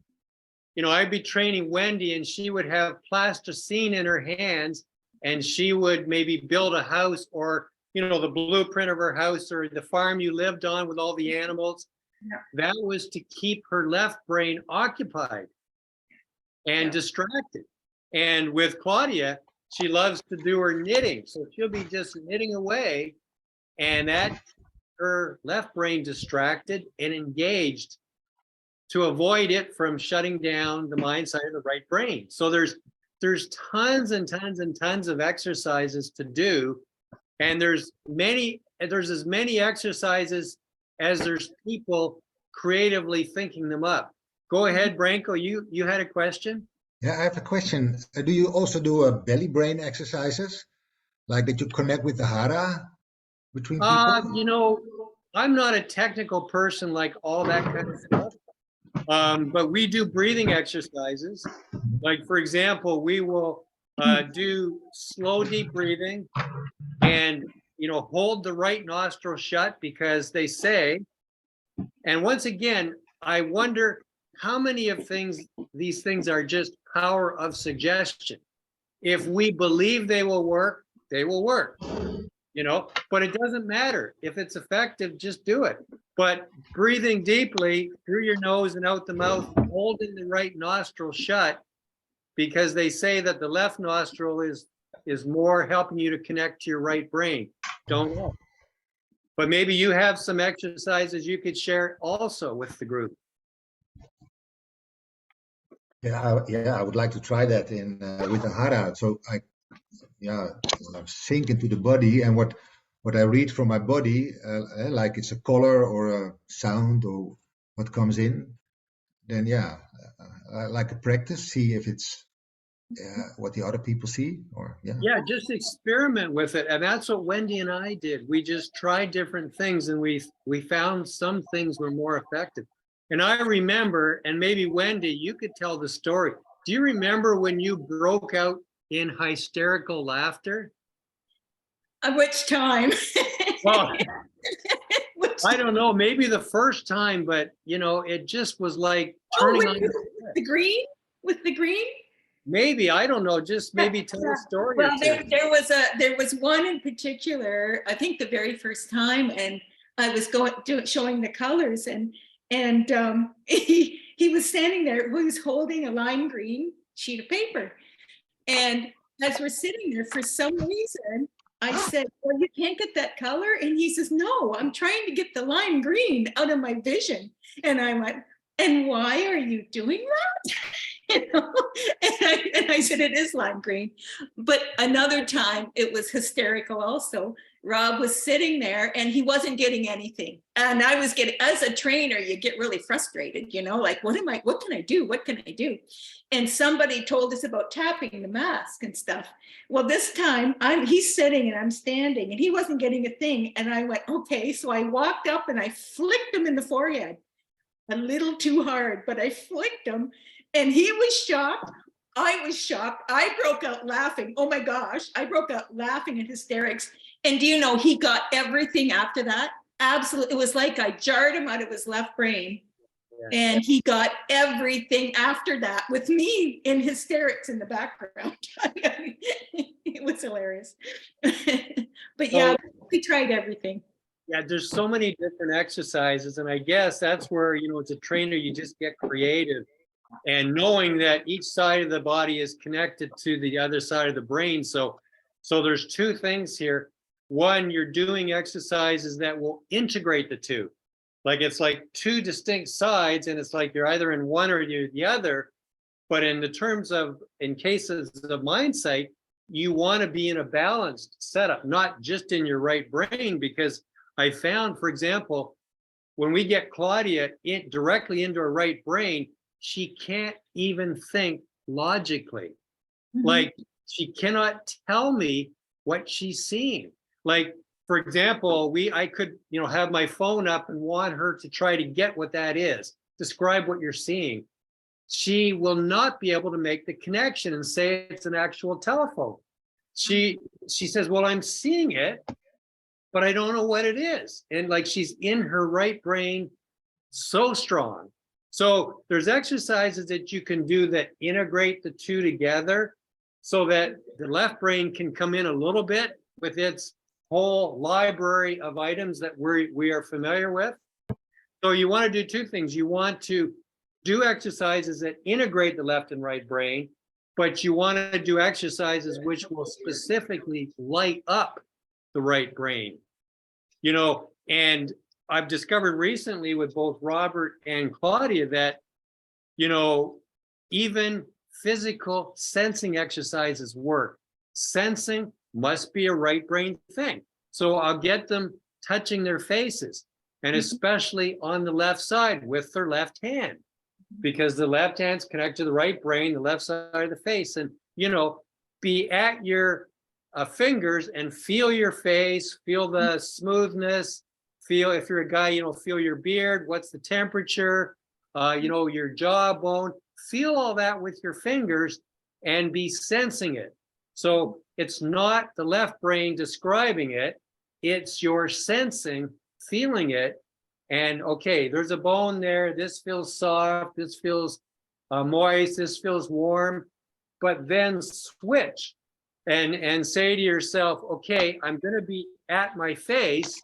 I'd be training Wendy, and she would have plasticine in her hands, and she would maybe build a house, or the blueprint of her house, or the farm you lived on with all the animals. That was to keep her left brain occupied and distracted. And with Claudia, she loves to do her knitting, so she'll be just knitting away, and that her left brain distracted and engaged, to avoid it from shutting down the mind side of the right brain. So there's tons and tons and tons of exercises to do, and there's as many exercises as there's people creatively thinking them up. Go ahead, Branko, you had a question? Yeah, I have a question. Do you also do belly brain exercises? Like that you connect with the hara between people? You know, I'm not a technical person like all that kind of stuff. But we do breathing exercises. Like, for example, we will do slow, deep breathing and, you know, hold the right nostril shut because they say, and once again, I wonder how many of these things are just power of suggestion. If we believe they will work, they will work, you know, but it doesn't matter. If it's effective, just do it. But breathing deeply through your nose and out the mouth, holding the right nostril shut, because they say that the left nostril is more helping you to connect to your right brain. Don't know. But maybe you have some exercises you could share also with the group. Yeah, I would like to try that in with the hara. So I sink into the body, and what I read from my body, like it's a color or a sound or what comes in, then I like a practice, see if it's what the other people see, or Yeah, just experiment with it. And that's what Wendy and I did. We just tried different things and we found some things were more effective. And I remember, and maybe Wendy, you could tell the story. Do you remember when you broke out in hysterical laughter? Which time? Well, I don't know, maybe the first time, but you know, it just was like turning on the green, with the green. Maybe, I don't know, just maybe tell a story. Well, there was one in particular, I think the very first time, and I was showing the colors, and he was standing there, he was holding a lime green sheet of paper. And as we're sitting there, for some reason, I said, well, you can't get that color. And he says, no, I'm trying to get the lime green out of my vision. And I went, and why are you doing that? You know? And I said, it is lime green. But another time it was hysterical also. Rob was sitting there and he wasn't getting anything. And I was getting, as a trainer, you get really frustrated, you know, like, what can I do? What can I do? And somebody told us about tapping the mask and stuff. Well, this time he's sitting and I'm standing and he wasn't getting a thing. And I went, okay. So I walked up and I flicked him in the forehead a little too hard, but I flicked him and he was shocked. I was shocked. I broke out laughing. Oh my gosh. I broke out laughing in hysterics. And do you know, he got everything after that? Absolutely. It was like I jarred him out of his left brain. Yeah. And he got everything after that with me in hysterics in the background. It was hilarious. But yeah, we tried everything. Yeah, there's so many different exercises. And I guess that's where, you know, as a trainer, you just get creative. And knowing that each side of the body is connected to the other side of the brain. So there's two things here. One, you're doing exercises that will integrate the two. Like it's like two distinct sides, and it's like you're either in one or you're the other. But in cases of mindsight, you want to be in a balanced setup, not just in your right brain. Because I found, for example, when we get Claudia directly into her right brain, she can't even think logically. Mm-hmm. Like she cannot tell me what she's seeing. Like, for example, I could, you know, have my phone up and want her to try to get what that is, describe what you're seeing. She will not be able to make the connection and say it's an actual telephone. She says, well, I'm seeing it, but I don't know what it is. And like she's in her right brain so strong. So there's exercises that you can do that integrate the two together so that the left brain can come in a little bit with its whole library of items that we are familiar with. So you want to do two things. You want to do exercises that integrate the left and right brain, but you want to do exercises which will specifically light up the right brain. You know, and I've discovered recently with both Robert and Claudia that, you know, even physical sensing exercises work. Sensing must be a right brain thing. So I'll get them touching their faces, and especially on the left side with their left hand, because the left hand's connected to the right brain, the left side of the face. And, you know, be at your fingers and feel your face, feel the smoothness, feel, if you're a guy, you know, feel your beard, what's the temperature, you know, your jawbone, feel all that with your fingers and be sensing it. So it's not the left brain describing it, it's your sensing, feeling it. And okay, there's a bone there, this feels soft, this feels moist, this feels warm, but then switch and say to yourself, okay, I'm going to be at my face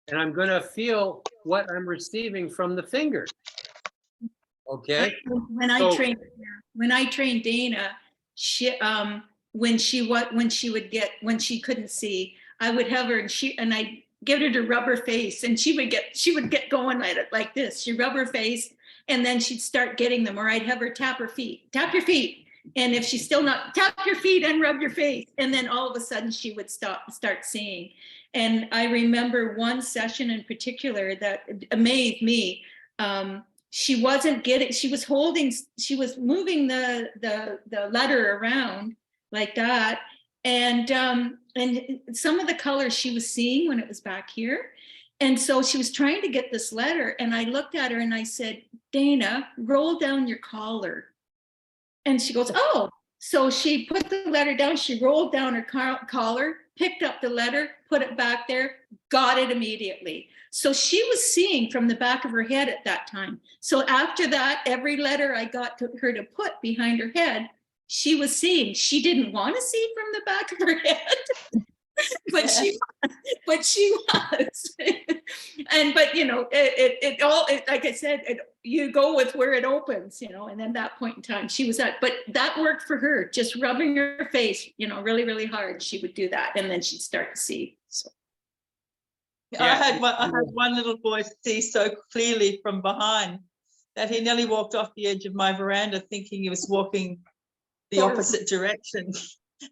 and I'm going to feel what I'm receiving from the finger. Okay. When I trained Dana, she when she couldn't see, I would have her and I get her to rub her face, and she would get going at it like this. She'd rub her face, and then she'd start getting them, or I'd have her tap your feet. And if she's still not, tap your feet and rub your face. And then all of a sudden she would start seeing. And I remember one session in particular that amazed me. She was moving the letter around like that. And some of the colors she was seeing when it was back here. And so she was trying to get this letter. And I looked at her and I said, Dana, roll down your collar. And she goes, oh. So she put the letter down, she rolled down her collar, picked up the letter, put it back there, got it immediately. So she was seeing from the back of her head at that time. So after that, every letter I got her to put behind her head, she was seeing. She didn't want to see from the back of her head, but she was. But you know, it all, like I said, you go with where it opens, you know, and then that point in time she was at, but that worked for her, just rubbing her face, you know, really, really hard. She would do that. And then she'd start to see. So. Yeah. I had one little boy see so clearly from behind that he nearly walked off the edge of my veranda thinking he was walking the opposite direction.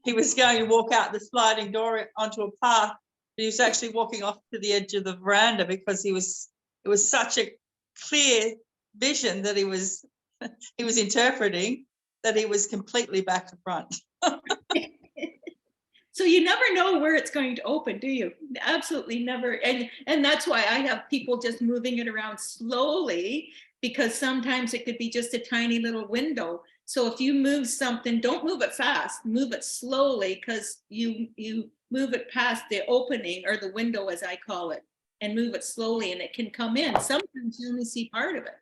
He was going to walk out the sliding door onto a path, but he was actually walking off to the edge of the veranda because it was such a clear vision that he was interpreting that he was completely back to front. So you never know where it's going to open, do you? Absolutely never. And that's why I have people just moving it around slowly, because sometimes it could be just a tiny little window. So if you move something, don't move it fast, move it slowly, because you move it past the opening, or the window as I call it, and move it slowly and it can come in. Sometimes you only see part of it,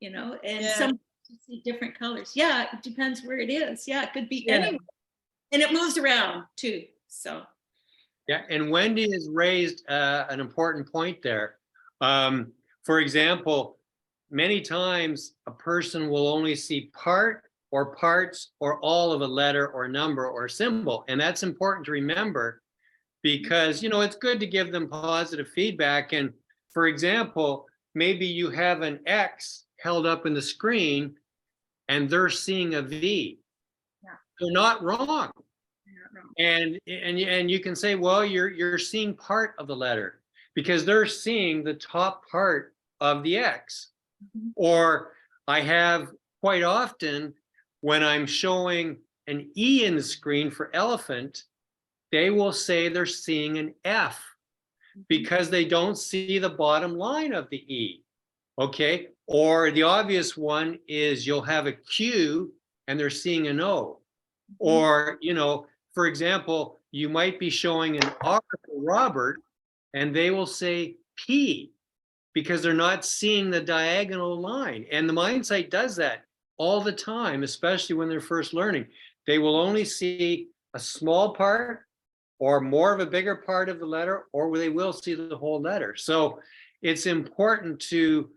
you know, and sometimes you see different colors. Yeah, it depends where it is. Yeah, it could be anywhere. And it moves around too, so. Yeah, and Wendy has raised an important point there. For example, many times a person will only see part or parts or all of a letter or number or symbol. And that's important to remember, because, you know, it's good to give them positive feedback. And for example, maybe you have an X held up in the screen and they're seeing a V. They're not wrong. And you can say, well, you're seeing part of the letter because they're seeing the top part of the X. Or I have quite often, when I'm showing an E in the screen for elephant, they will say they're seeing an F because they don't see the bottom line of the E. Okay. Or the obvious one is you'll have a Q and they're seeing an O. Or, you know, for example, you might be showing an R for Robert and they will say P because they're not seeing the diagonal line. And the MindSight does that all the time, especially when they're first learning. They will only see a small part or more of a bigger part of the letter, or they will see the whole letter. So it's important to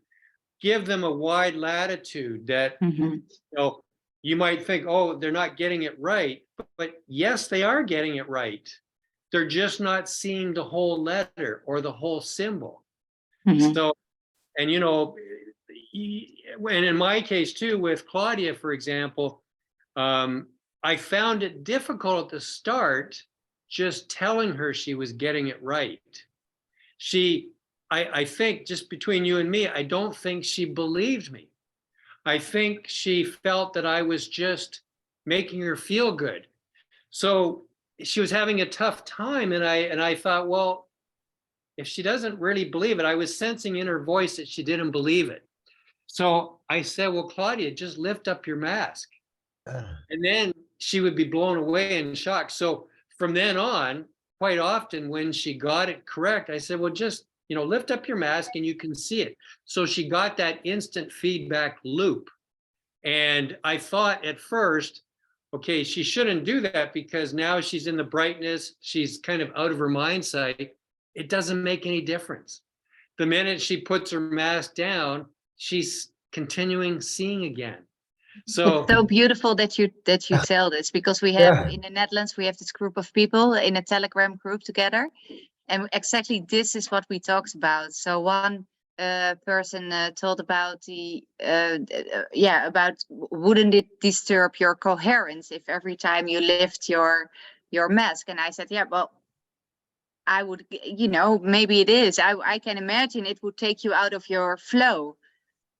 give them a wide latitude that, you know, you might think, oh, they're not getting it right, but yes, they are getting it right. They're just not seeing the whole letter or the whole symbol. So, and you know, and in my case too, with Claudia, for example, I found it difficult at the start just telling her she was getting it right. I think, just between you and me, I don't think she believed me. I think she felt that I was just making her feel good. So she was having a tough time, and I thought, well, if she doesn't really believe it, I was sensing in her voice that she didn't believe it. So I said, well, Claudia, just lift up your mask. And then she would be blown away and shocked. So from then on, quite often when she got it correct, I said, well, just, lift up your mask and you can see it. So she got that instant feedback loop. And I thought at first, okay, she shouldn't do that because now she's in the brightness, she's kind of out of her mind sight. It doesn't make any difference. The minute she puts her mask down, she's continuing seeing again. So it's so beautiful that you tell this, because we have in the Netherlands, we have this group of people in a Telegram group together, and exactly this is what we talked about. So one person told about about wouldn't it disturb your coherence if every time you lift your mask? And I said, yeah, well, I would, maybe it is. I can imagine it would take you out of your flow.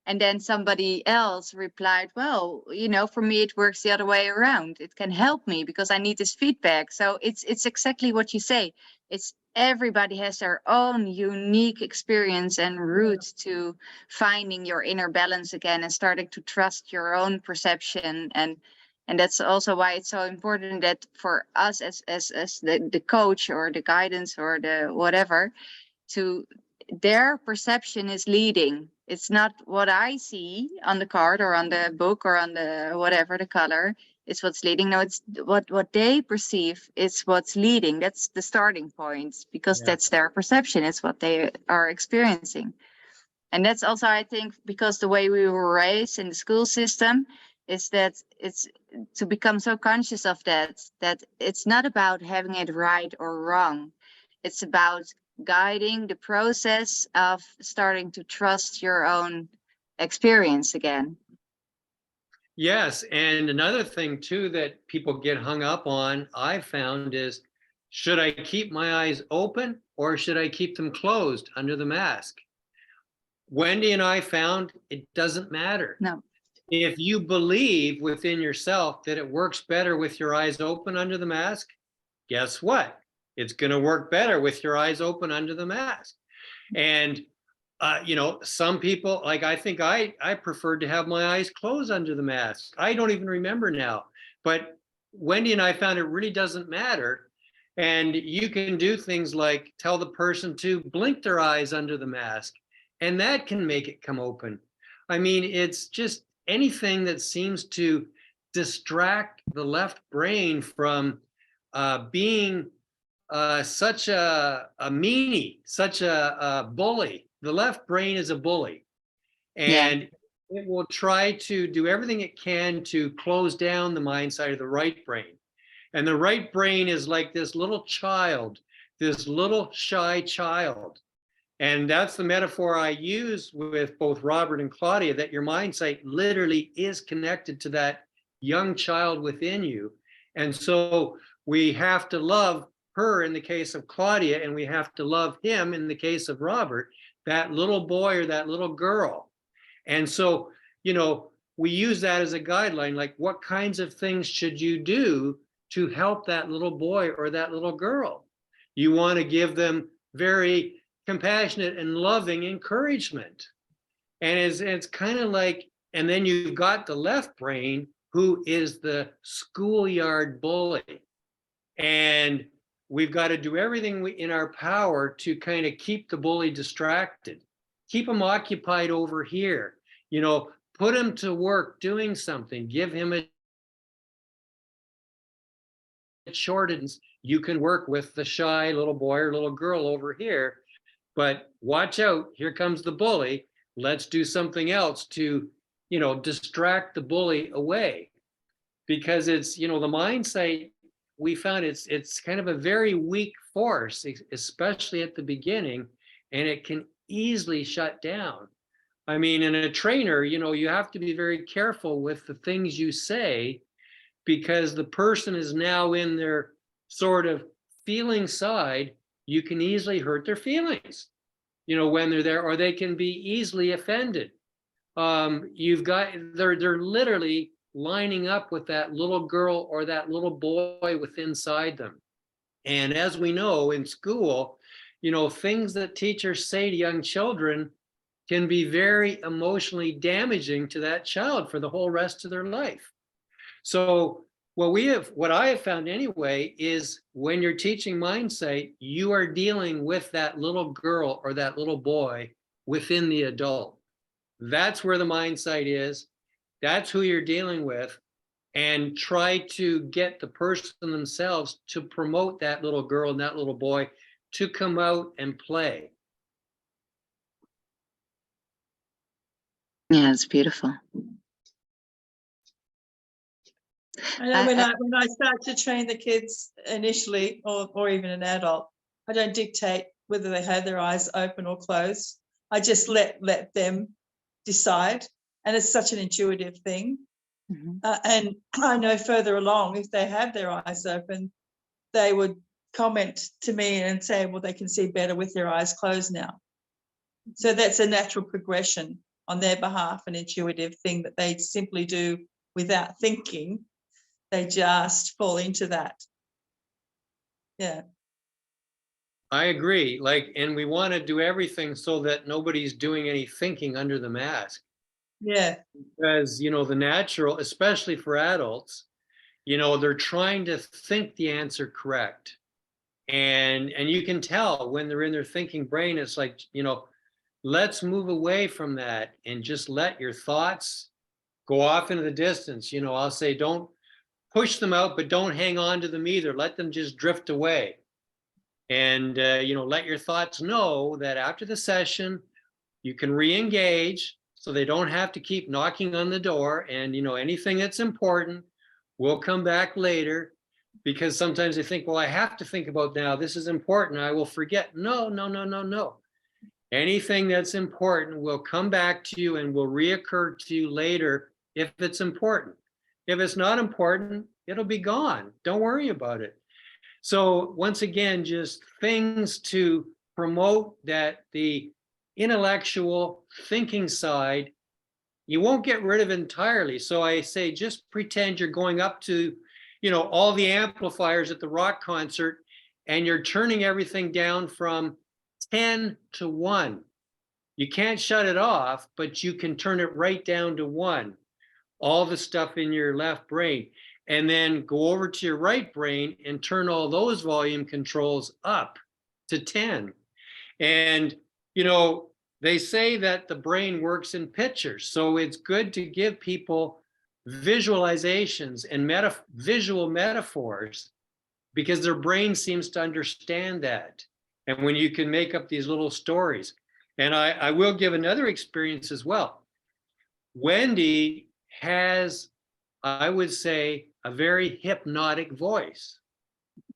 And then somebody else replied, well, for me, it works the other way around. It can help me because I need this feedback. So it's exactly what you say. It's everybody has their own unique experience and route to finding your inner balance again and starting to trust your own perception. And that's also why it's so important that for us as the coach or the guidance or the whatever, their perception is leading. It's not what I see on the card or on the book or on the whatever the color. It's what's leading. No, it's what they perceive is what's leading. That's the starting point, because that's their perception. It's what they are experiencing. And that's also, I think, because the way we were raised in the school system is that it's to become so conscious of that it's not about having it right or wrong. It's about guiding the process of starting to trust your own experience again. Yes, and another thing too that people get hung up on, I found, is should I keep my eyes open or should I keep them closed under the mask? Wendy and I found it doesn't matter. No. If you believe within yourself that it works better with your eyes open under the mask, guess what? It's going to work better with your eyes open under the mask. And, some people, like, I think I preferred to have my eyes closed under the mask. I don't even remember now. But Wendy and I found it really doesn't matter. And you can do things like tell the person to blink their eyes under the mask, and that can make it come open. I mean, it's just anything that seems to distract the left brain from being such a meanie, such a bully. The left brain is a bully, and it will try to do everything it can to close down the mind side of the right brain. And the right brain is like this little child, this little shy child. And that's the metaphor I use with both Robert and Claudia, that your mind sight literally is connected to that young child within you. And so we have to love her in the case of Claudia, and we have to love him in the case of Robert, that little boy or that little girl. And so, we use that as a guideline, like what kinds of things should you do to help that little boy or that little girl? You want to give them very compassionate and loving encouragement. And it's kind of like, and then you've got the left brain, who is the schoolyard bully. And we've got to do everything in our power to kind of keep the bully distracted, keep him occupied over here, put him to work doing something, give him a shortens. You can work with the shy little boy or little girl over here, but watch out, here comes the bully. Let's do something else to, distract the bully away. Because it's, the mind sight, we found it's kind of a very weak force, especially at the beginning, and it can easily shut down. I mean, in a trainer, you have to be very careful with the things you say, because the person is now in their sort of feeling side. You can easily hurt their feelings, when they're there, or they can be easily offended. They're literally lining up with that little girl or that little boy within inside them. And as we know in school, things that teachers say to young children can be very emotionally damaging to that child for the whole rest of their life. So what I have found anyway is when you're teaching mindsight, you are dealing with that little girl or that little boy within the adult. That's where the mindsight is. That's who you're dealing with. And try to get the person themselves to promote that little girl and that little boy to come out and play. Yeah, it's beautiful. I know when I start to train the kids initially, or even an adult, I don't dictate whether they have their eyes open or closed. I just let them decide, and it's such an intuitive thing. And I know further along, if they have their eyes open, they would comment to me and say, well, they can see better with their eyes closed now. So that's a natural progression on their behalf, an intuitive thing that they simply do without thinking. They just fall into that. Yeah. I agree. And we want to do everything so that nobody's doing any thinking under the mask. Yeah. Because, the natural, especially for adults, they're trying to think the answer correct. And you can tell when they're in their thinking brain, it's like, let's move away from that and just let your thoughts go off into the distance. I'll say, don't push them out, but don't hang on to them either. Let them just drift away. And, let your thoughts know that after the session, you can re-engage so they don't have to keep knocking on the door. And, anything that's important will come back later, because sometimes they think, well, I have to think about now. This is important. I will forget. No. Anything that's important will come back to you and will reoccur to you later if it's important. If it's not important, it'll be gone. Don't worry about it. So once again, just things to promote that the intellectual thinking side, you won't get rid of it entirely. So I say, just pretend you're going up to, all the amplifiers at the rock concert, and you're turning everything down from 10 to 1. You can't shut it off, but you can turn it right down to 1. All the stuff in your left brain, and then go over to your right brain and turn all those volume controls up to 10. And, they say that the brain works in pictures. So it's good to give people visualizations and visual metaphors, because their brain seems to understand that. And when you can make up these little stories. And I will give another experience as well. Wendy has, I would say, a very hypnotic voice.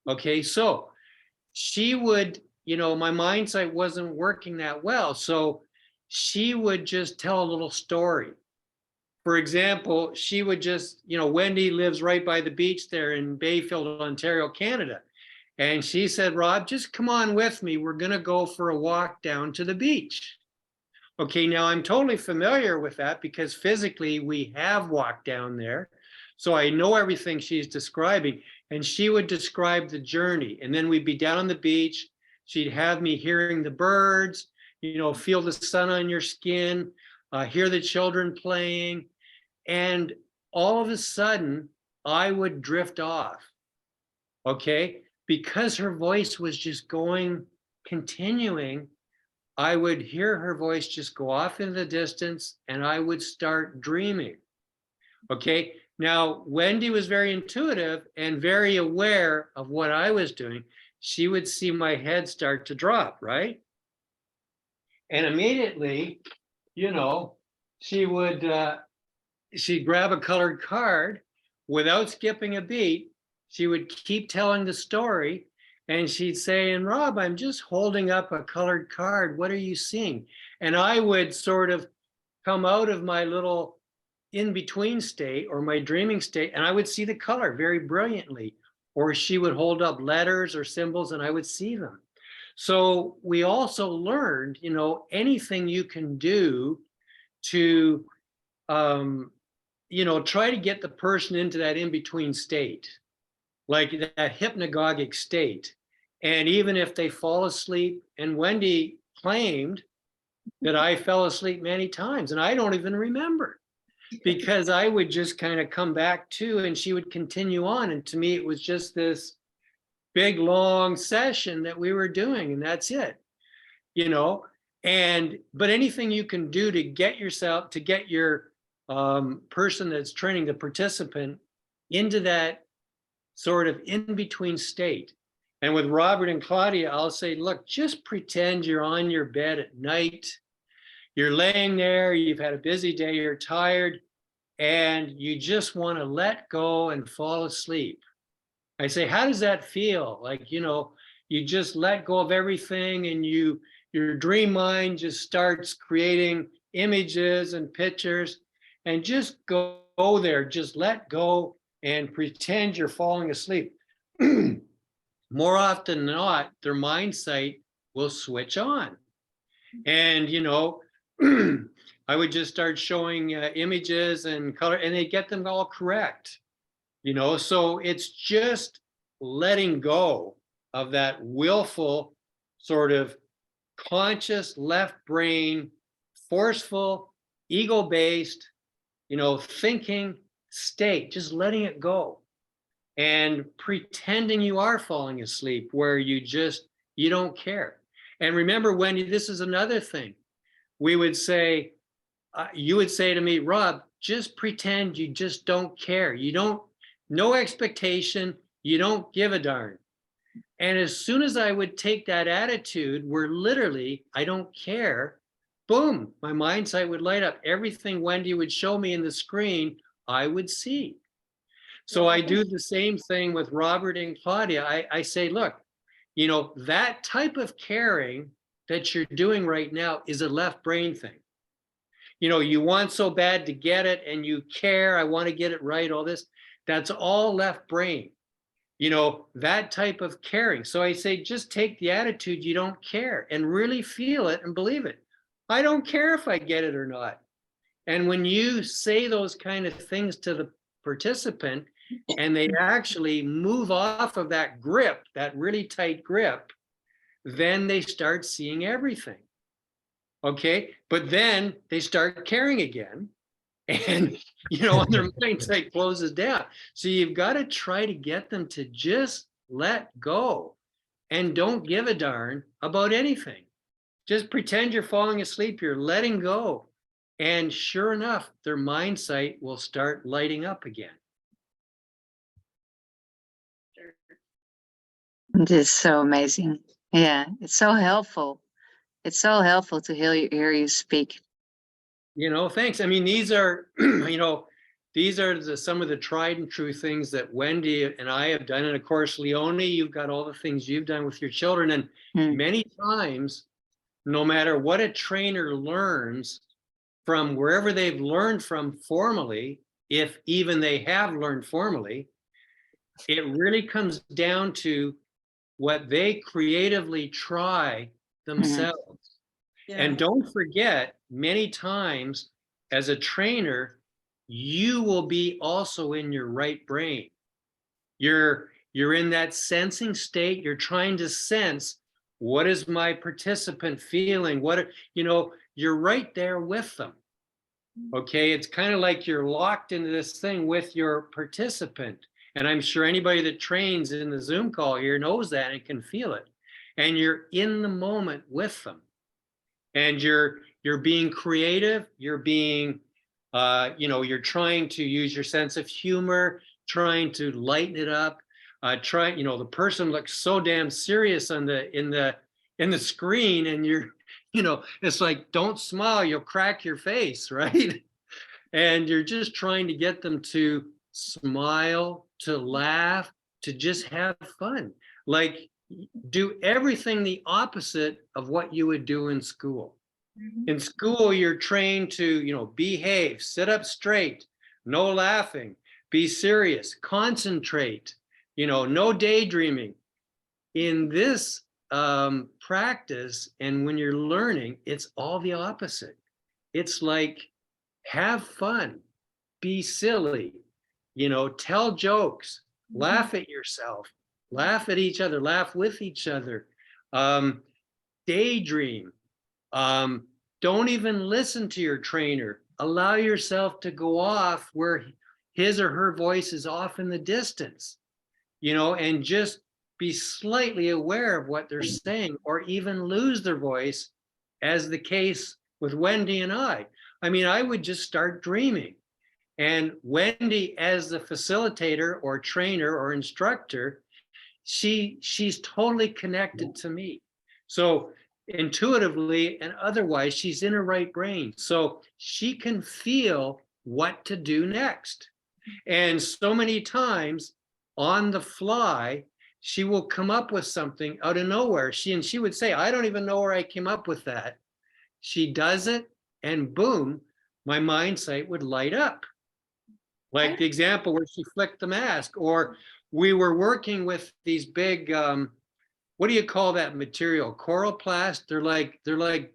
Okay, so she would, my mindsight wasn't working that well. So she would just tell a little story. For example, she would just, Wendy lives right by the beach there in Bayfield, Ontario, Canada. And she said, Rob, just come on with me. We're going to go for a walk down to the beach. Okay, now I'm totally familiar with that because physically we have walked down there. So I know everything she's describing. And she would describe the journey. And then we'd be down on the beach. She'd have me hearing the birds, feel the sun on your skin, hear the children playing. And all of a sudden, I would drift off. Okay, because her voice was just continuing. I would hear her voice just go off in the distance, and I would start dreaming. Okay, now Wendy was very intuitive and very aware of what I was doing. She would see my head start to drop, right? And immediately, she would, she'd grab a colored card without skipping a beat. She would keep telling the story. And she'd say, and Rob, I'm just holding up a colored card. What are you seeing? And I would sort of come out of my little in-between state or my dreaming state, and I would see the color very brilliantly. Or she would hold up letters or symbols and I would see them. So we also learned, anything you can do to try to get the person into that in-between state, like that hypnagogic state. And even if they fall asleep, and Wendy claimed that I fell asleep many times, and I don't even remember, because I would just kind of come back to, and she would continue on. And to me, it was just this big, long session that we were doing, and that's it, but anything you can do to get your person that's training, the participant, into that sort of in-between state. And with Robert and Claudia, I'll say, look, just pretend you're on your bed at night. You're laying there, you've had a busy day, you're tired, and you just want to let go and fall asleep. I say, how does that feel? Like, you just let go of everything, and your dream mind just starts creating images and pictures, and just go there, just let go and pretend you're falling asleep. More often than not, their mind sight will switch on. And, I would just start showing images and color, and they get them all correct. So it's just letting go of that willful sort of conscious left brain, forceful, ego-based, thinking state, just letting it go and pretending you are falling asleep, where you don't care. And remember, Wendy, this is another thing. We would say, you would say to me, Rob, just pretend you just don't care. No expectation, you don't give a darn. And as soon as I would take that attitude where literally I don't care, boom, my mind sight would light up. Everything Wendy would show me in the screen, I would see. So I do the same thing with Robert and Claudia. I say, look, that type of caring that you're doing right now is a left brain thing. You want so bad to get it, and you care, I want to get it right, all this, that's all left brain. That type of caring. So I say, just take the attitude you don't care and really feel it and believe it. I don't care if I get it or not. And when you say those kind of things to the participant, and they actually move off of that grip, that really tight grip, then they start seeing everything. Okay, but then they start caring again, and their mindset closes down. So you've got to try to get them to just let go and don't give a darn about anything. Just pretend you're falling asleep, you're letting go, and sure enough, their mind sight will start lighting up again. It is so amazing. Yeah, it's so helpful. It's so helpful to hear you speak. Thanks. I mean, these are, some of the tried and true things that Wendy and I have done. And of course, Leonie, you've got all the things you've done with your children. And many times, no matter what a trainer learns from wherever they've learned from formally, if even they have learned formally, it really comes down to what they creatively try themselves. Yeah. And don't forget, many times as a trainer, you will be also in your right brain. You're in that sensing state. You're trying to sense, what is my participant feeling? You're right there with them. Okay, it's kind of like you're locked into this thing with your participant. And I'm sure anybody that trains in the Zoom call here knows that and can feel it. And you're in the moment with them. And you're being creative, you're being, you're trying to use your sense of humor, trying to lighten it up. The person looks so damn serious in the screen, and it's like, don't smile, you'll crack your face, right? And you're just trying to get them to smile, to laugh, to just have fun. Like, do everything the opposite of what you would do in school. Mm-hmm. In school, you're trained to, behave, sit up straight, no laughing, be serious, concentrate, no daydreaming. In this practice, and when you're learning, it's all the opposite. It's like, have fun, be silly, tell jokes, laugh at yourself, laugh at each other, laugh with each other, daydream. Don't even listen to your trainer. Allow yourself to go off where his or her voice is off in the distance, and just be slightly aware of what they're saying, or even lose their voice, as the case with Wendy and I. I mean, I would just start dreaming. And Wendy, as the facilitator or trainer or instructor, she's totally connected to me. So intuitively and otherwise, she's in her right brain. So she can feel what to do next. And so many times on the fly, she will come up with something out of nowhere. She would say, I don't even know where I came up with that. She does it, and boom, my mind sight would light up. Like the example where she flicked the mask, or we were working with these big, what do you call that material? Coroplast. They're like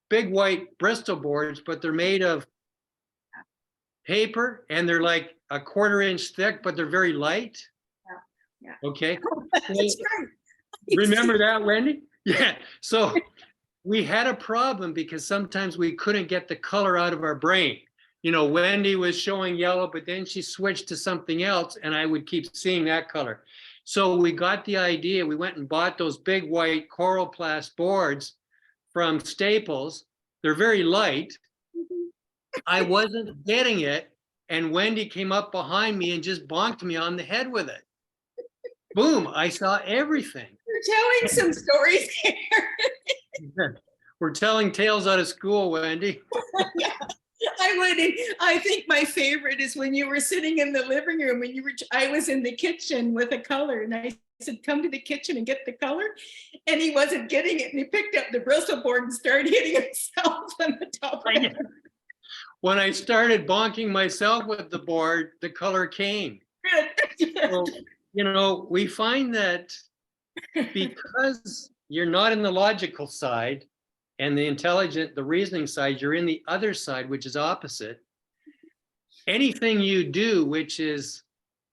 big white Bristol boards, but they're made of paper, and they're like a 1/4 inch thick, but they're very light. Yeah. Okay. That's right. Remember that, Wendy? Yeah. So we had a problem because sometimes we couldn't get the color out of our brain. Wendy was showing yellow, but then she switched to something else, and I would keep seeing that color. So we got the idea. We went and bought those big white Coroplast boards from Staples. They're very light. I wasn't getting it, and Wendy came up behind me and just bonked me on the head with it. Boom, I saw everything. You're telling some stories here. We're telling tales out of school, Wendy. Yeah, I would. I think my favorite is when you were sitting in the living room and I was in the kitchen with a color, and I said, come to the kitchen and get the color. And he wasn't getting it, and he picked up the Bristol board and started hitting himself on the top of it. When I started bonking myself with the board, the color came. So, we find that because you're not in the logical side and the reasoning side, you're in the other side, which is opposite. Anything you do,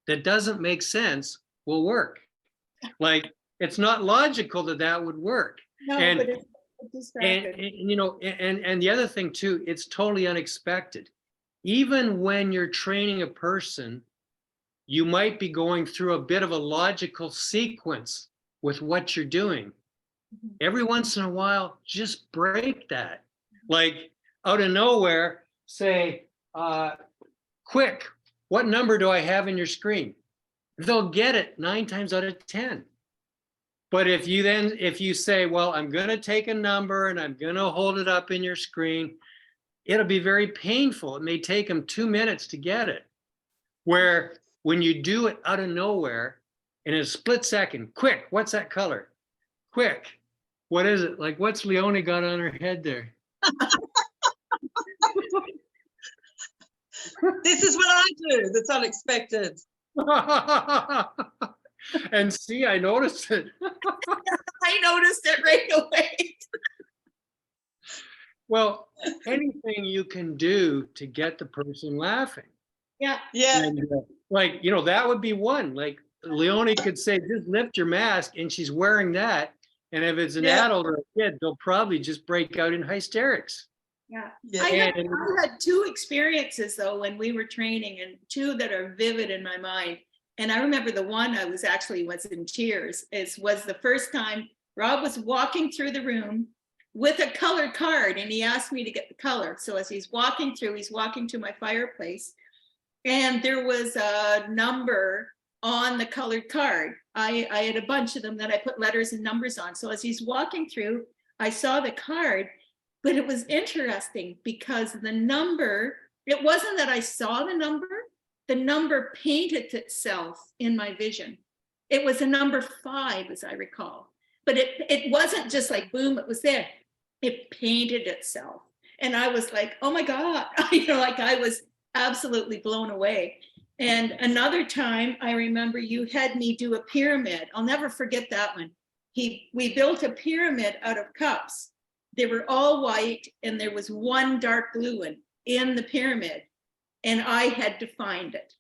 that doesn't make sense, will work. Like, it's not logical that would work. No, but it's distracted. And the other thing too, it's totally unexpected. Even when you're training a person, you might be going through a bit of a logical sequence with what you're doing. Every once in a while, just break that. Like, out of nowhere, say, quick, what number do I have in your screen? They'll get it 9 times out of 10. But if you say, well, I'm going to take a number and I'm going to hold it up in your screen, it'll be very painful. It may take them 2 minutes to get it. Where when you do it out of nowhere, in a split second, quick, what's that color? Quick, what is it? Like, what's Leonie got on her head there? This is what I do. That's unexpected. And see, I noticed it. I noticed it right away. Well, anything you can do to get the person laughing. Yeah. And, that would be one. Like, Leonie could say, just lift your mask, and she's wearing that. And if it's an adult or a kid, they'll probably just break out in hysterics. Yeah. I had 2 experiences though when we were training, and 2 that are vivid in my mind. And I remember the one I was in tears. Was the first time Rob was walking through the room with a colored card, and he asked me to get the color. So as he's walking to my fireplace, and there was a number on the colored card. I had a bunch of them that I put letters and numbers on. So as he's walking through, I saw the card, but it was interesting because the number, it wasn't that I saw the number painted itself in my vision. It was a number 5, as I recall, but it wasn't just like, boom, it was there. It painted itself. And I was like, oh my God, I was absolutely blown away. And another time I remember you had me do a pyramid. I'll never forget that one. We built a pyramid out of cups. They were all white, and there was one dark blue one in the pyramid. and I had to find it.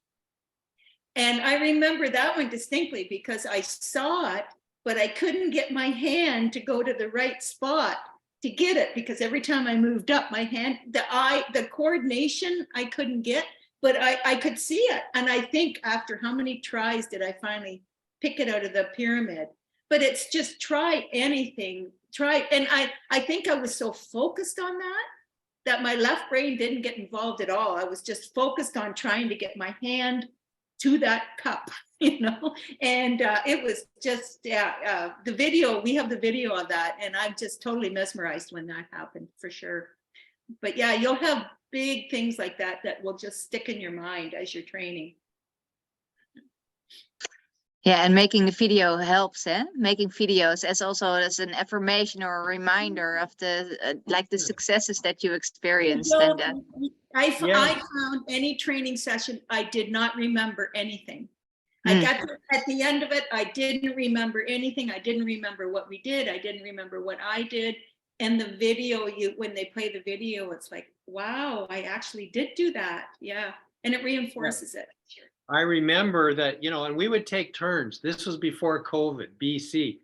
And I remember that one distinctly because I saw it, but I couldn't get my hand to go to the right spot to get it, because every time I moved up, my hand, the coordination I couldn't get, but I could see it. And I think after how many tries did I finally pick it out of the pyramid? But it's just try anything, try. And I think I was so focused on that my left brain didn't get involved at all. I was just focused on trying to get my hand to that cup, you know, and it was just, the video, we have the video of that, and I'm just totally mesmerized when that happened, for sure. But yeah, you'll have big things like that that will just stick in your mind as you're training. Yeah, and making the video helps, eh? Making videos as also as an affirmation or a reminder of the like the successes that you experienced. So, And I found any training session, I did not remember anything. I got to, at the end of it, I didn't remember anything. I didn't remember what we did. I didn't remember what I did. And the video, when they play the video, it's like, wow, I actually did do that. Yeah. And it reinforces it. I remember that, you know, and we would take turns. This was before COVID, BC.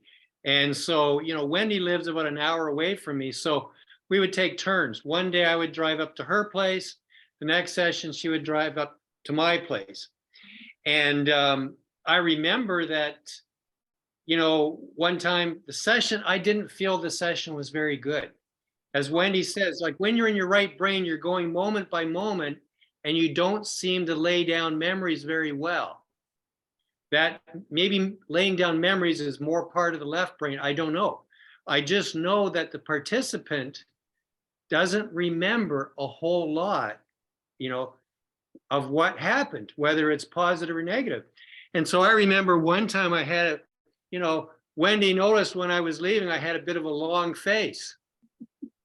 And so, you know, Wendy lives about an hour away from me. So we would take turns. One day I would drive up to her place. The next session, she would drive up to my place. And I remember that, you know, one time the session, I didn't feel the session was very good. As Wendy says, like when you're in your right brain, you're going moment by moment, and you don't seem to lay down memories very well. That maybe laying down memories is more part of the left brain. I don't know. I just know that the participant doesn't remember a whole lot, you know, of what happened, whether it's positive or negative. And so I remember one time I had a, you know, Wendy noticed when I was leaving, I had a bit of a long face.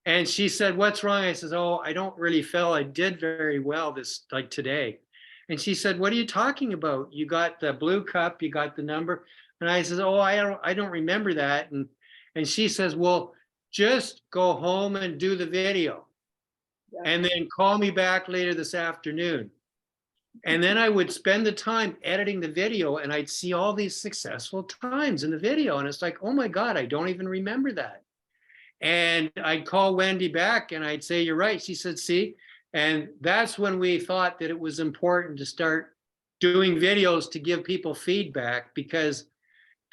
And she said, "What's wrong?" I said, "Oh, I don't really feel I did very well this, like today." And she said, "What are you talking about? You got the blue cup, you got the number." And I said, "Oh, I don't remember that." And she says, "Well, just go home and do the video. And then call me back later this afternoon." And then I would spend the time editing the video, and I'd see all these successful times in the video. And it's like, oh my God, I don't even remember that. And I'd call Wendy back and I'd say, "You're right." She said, "See?" And that's when we thought that it was important to start doing videos to give people feedback, because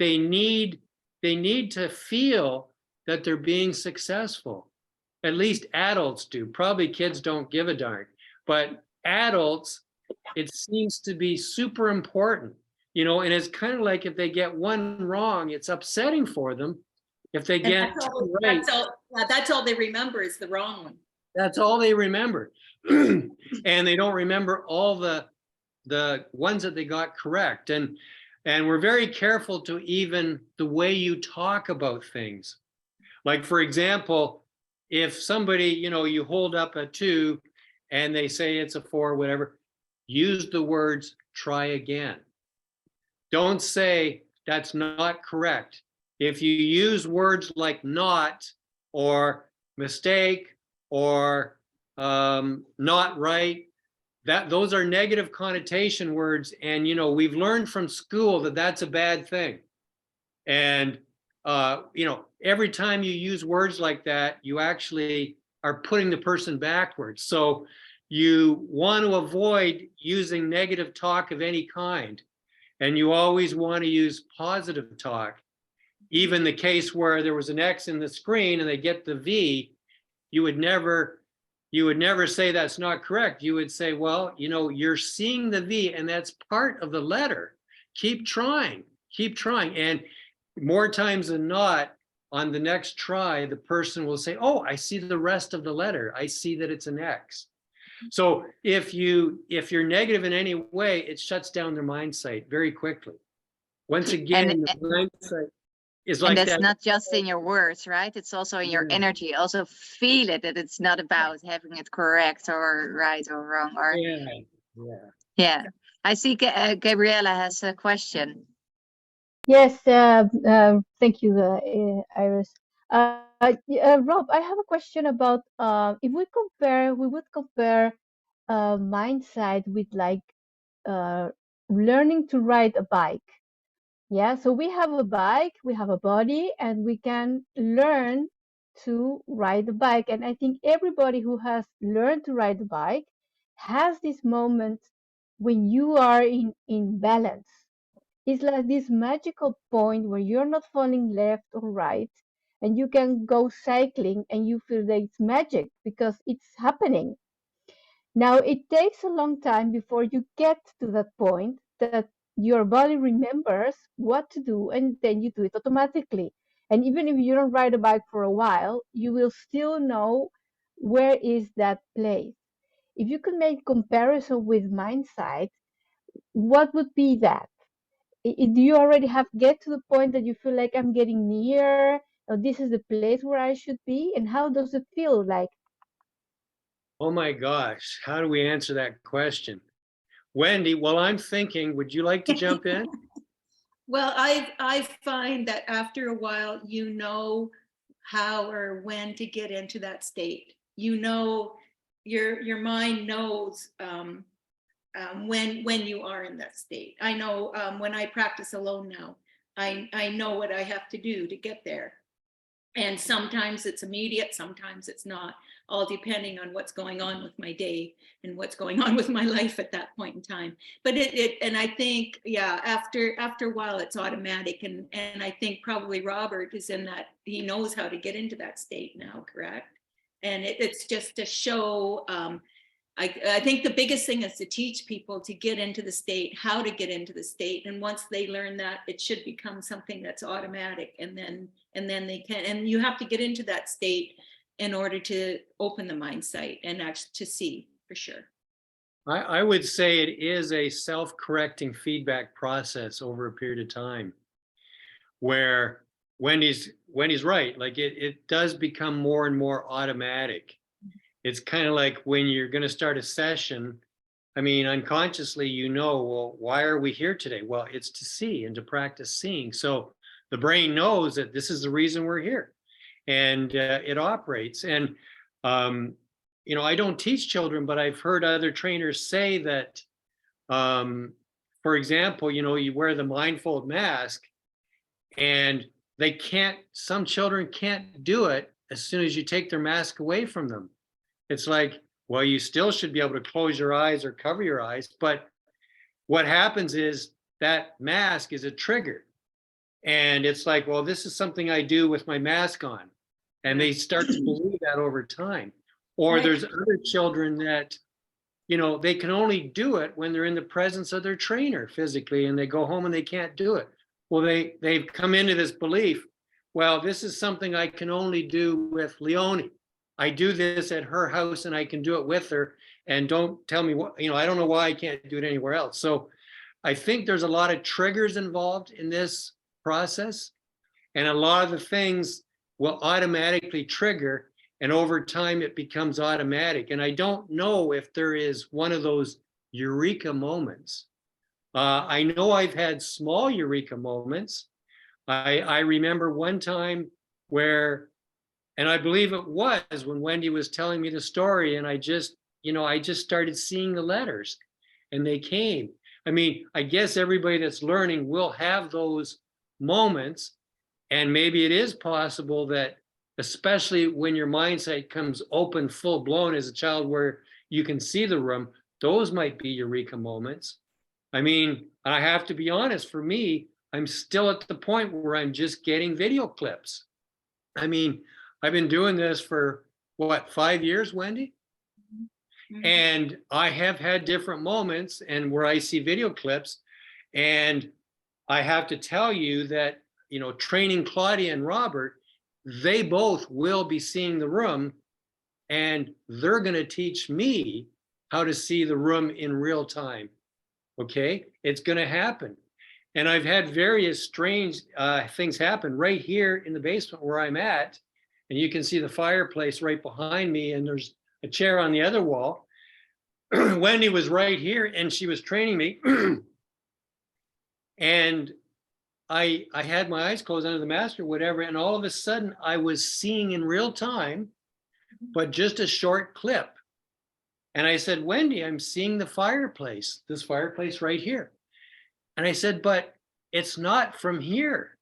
they need to feel that they're being successful. At least adults do. Probably kids don't give a darn. But adults, it seems to be super important, you know, and it's kind of like if they get one wrong, it's upsetting for them. If they get two right, that's all they remember is the wrong one. That's all they remember. And they don't remember all the ones that they got correct. And we're very careful to even the way you talk about things. Like, for example, if somebody, you know, you hold up a 2 and they say it's a 4, whatever, use the words "try again." Don't say "that's not correct." If you use words like "not" or "mistake" or "not right," those are negative connotation words. And, you know, we've learned from school that that's a bad thing. And, you know, every time you use words like that, you actually are putting the person backwards. So you want to avoid using negative talk of any kind. And you always want to use positive talk. Even the case where there was an X in the screen and they get the V, you would never say "that's not correct." You would say, "Well, you know, you're seeing the V and that's part of the letter. Keep trying, keep trying." And more times than not, on the next try, the person will say, "Oh, I see the rest of the letter. I see that it's an X." So if you're negative in any way, it shuts down their mind sight very quickly. Once again, the mind sight is like and that's that. not just in your words, right? It's also in your energy. Also feel it, that it's not about having it correct or right or wrong. Or yeah. I see Gabriella has a question. Yes, thank you, Iris. Rob, I have a question about if we would compare mindset with like learning to ride a bike. Yeah, so we have a bike, we have a body, and we can learn to ride the bike. And I think everybody who has learned to ride the bike has this moment when you are in balance. It's like this magical point where you're not falling left or right, and you can go cycling and you feel that it's magic because it's happening. Now, it takes a long time before you get to that point that your body remembers what to do and then you do it automatically. And even if you don't ride a bike for a while, you will still know where is that place. If you could make comparison with mindsight, what would be that? Do you already have get to the point that you feel like I'm getting near, or this is the place where I should be? And how does it feel like? Oh my gosh, how do we answer that question? Wendy, while I'm thinking, would you like to jump in? Well, I find that after a while, you know how or when to get into that state. You know, your mind knows when you are in that state. I know when I practice alone now, I know what I have to do to get there. And sometimes it's immediate, sometimes it's not, all depending on what's going on with my day and what's going on with my life at that point in time. But and I think, yeah, after a while it's automatic. And I think probably Robert is in that, he knows how to get into that state now, correct? And it's just to show, I think the biggest thing is to teach people to get into the state, how to get into the state. And once they learn that, it should become something that's automatic. And then they can, and you have to get into that state in order to open the mind sight and actually to see for sure. I would say it is a self-correcting feedback process over a period of time where Wendy's right. Like it does become more and more automatic. It's kind of like when you're going to start a session, I mean, unconsciously, you know, well, why are we here today? Well, it's to see and to practice seeing. So the brain knows that this is the reason we're here, and it operates. And, you know, I don't teach children, but I've heard other trainers say that, for example, you know, you wear the blindfold mask and some children can't do it as soon as you take their mask away from them. It's like, well, you still should be able to close your eyes or cover your eyes. But what happens is that mask is a trigger. And it's like, well, this is something I do with my mask on. And they start to believe that over time. Or there's other children that, you know, they can only do it when they're in the presence of their trainer physically, and they go home and they can't do it. Well, they've come into this belief, well, this is something I can only do with Leonie. I do this at her house and I can do it with her, and don't tell me what, you know, I don't know why I can't do it anywhere else. So I think there's a lot of triggers involved in this process, and a lot of the things will automatically trigger, and over time it becomes automatic. And I don't know if there is one of those eureka moments. I know I've had small eureka moments. I remember one time where, and I believe it was when Wendy was telling me the story, and I just started seeing the letters and they came. I mean, I guess everybody that's learning will have those moments, and maybe it is possible that, especially when your mindset comes open, full blown as a child, where you can see the room, those might be eureka moments. I mean, I have to be honest, for me, I'm still at the point where I'm just getting video clips. I mean, I've been doing this for what, 5 years, Wendy? Mm-hmm. And I have had different moments and where I see video clips, and I have to tell you that, you know, training Claudia and Robert, they both will be seeing the room, and they're going to teach me how to see the room in real time. Okay, it's going to happen. And I've had various strange things happen right here in the basement where I'm at. And you can see the fireplace right behind me, and there's a chair on the other wall. Wendy was right here and she was training me. And I had my eyes closed under the mask or whatever. And all of a sudden I was seeing in real time, but just a short clip. And I said, Wendy, I'm seeing the fireplace, this fireplace right here. And I said, but it's not from here.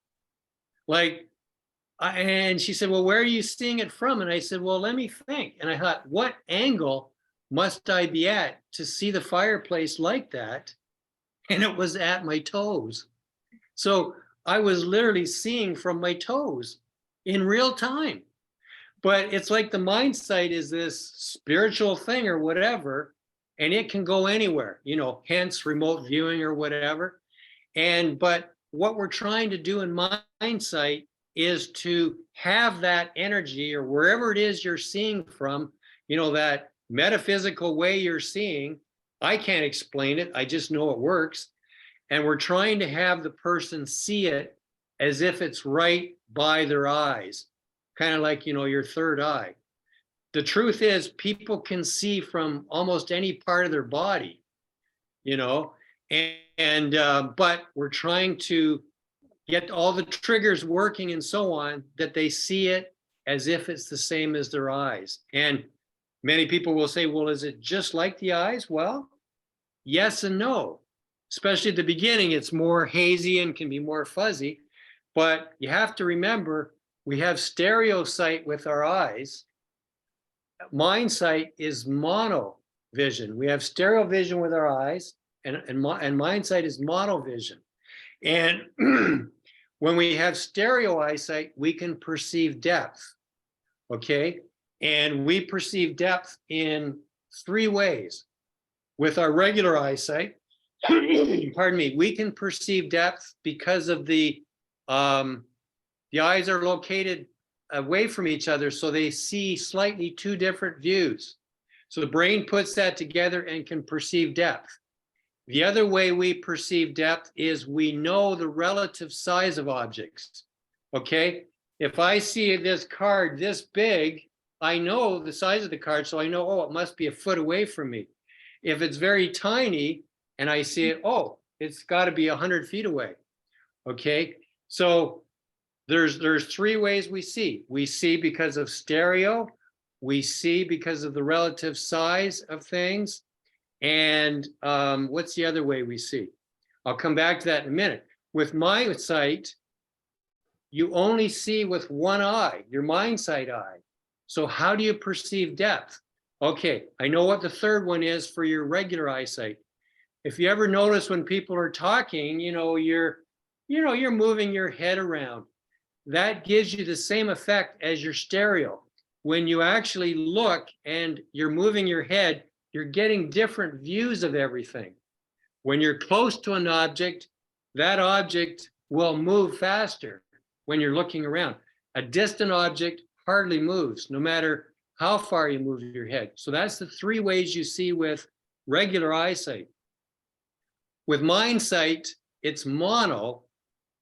Like, and she said, well, where are you seeing it from? And I said, well, let me think. And I thought, what angle must I be at to see the fireplace like that? And it was at my toes. So I was literally seeing from my toes in real time. But it's like the mind sight is this spiritual thing or whatever, and it can go anywhere, you know, hence remote viewing or whatever. But what we're trying to do in mind sight is to have that energy, or wherever it is you're seeing from, you know, that metaphysical way you're seeing. I can't explain it, I just know it works. And we're trying to have the person see it as if it's right by their eyes, kind of like, you know, your third eye. The truth is, people can see from almost any part of their body, you know, but we're trying to get all the triggers working and so on, that they see it as if it's the same as their eyes. And many people will say, well, is it just like the eyes? Well, yes and no. Especially at the beginning, it's more hazy and can be more fuzzy. But you have to remember, we have stereo sight with our eyes. Mind sight is mono vision. We have stereo vision with our eyes, and mind sight is mono vision. And when we have stereo eyesight, we can perceive depth, okay? And we perceive depth in 3 ways. With our regular eyesight, pardon me, we can perceive depth because of the eyes are located away from each other, so they see slightly 2 different views. So the brain puts that together and can perceive depth. The other way we perceive depth is we know the relative size of objects, okay? If I see this card this big, I know the size of the card, so I know, oh, it must be a foot away from me. If it's very tiny and I see it, oh, it's got to be 100 feet away, okay? So there's 3 ways we see. We see because of stereo, we see because of the relative size of things, and what's the other way we see? I'll come back to that in a minute. With mind sight, you only see with one eye, your mind sight eye. So how do you perceive depth? Okay, I know what the third one is for your regular eyesight. If you ever notice when people are talking, you're moving your head around. That gives you the same effect as your stereo. When you actually look and you're moving your head, you're getting different views of everything. When you're close to an object, that object will move faster when you're looking around. A distant object hardly moves, no matter how far you move your head. So that's the 3 ways you see with regular eyesight. With mind sight, it's mono,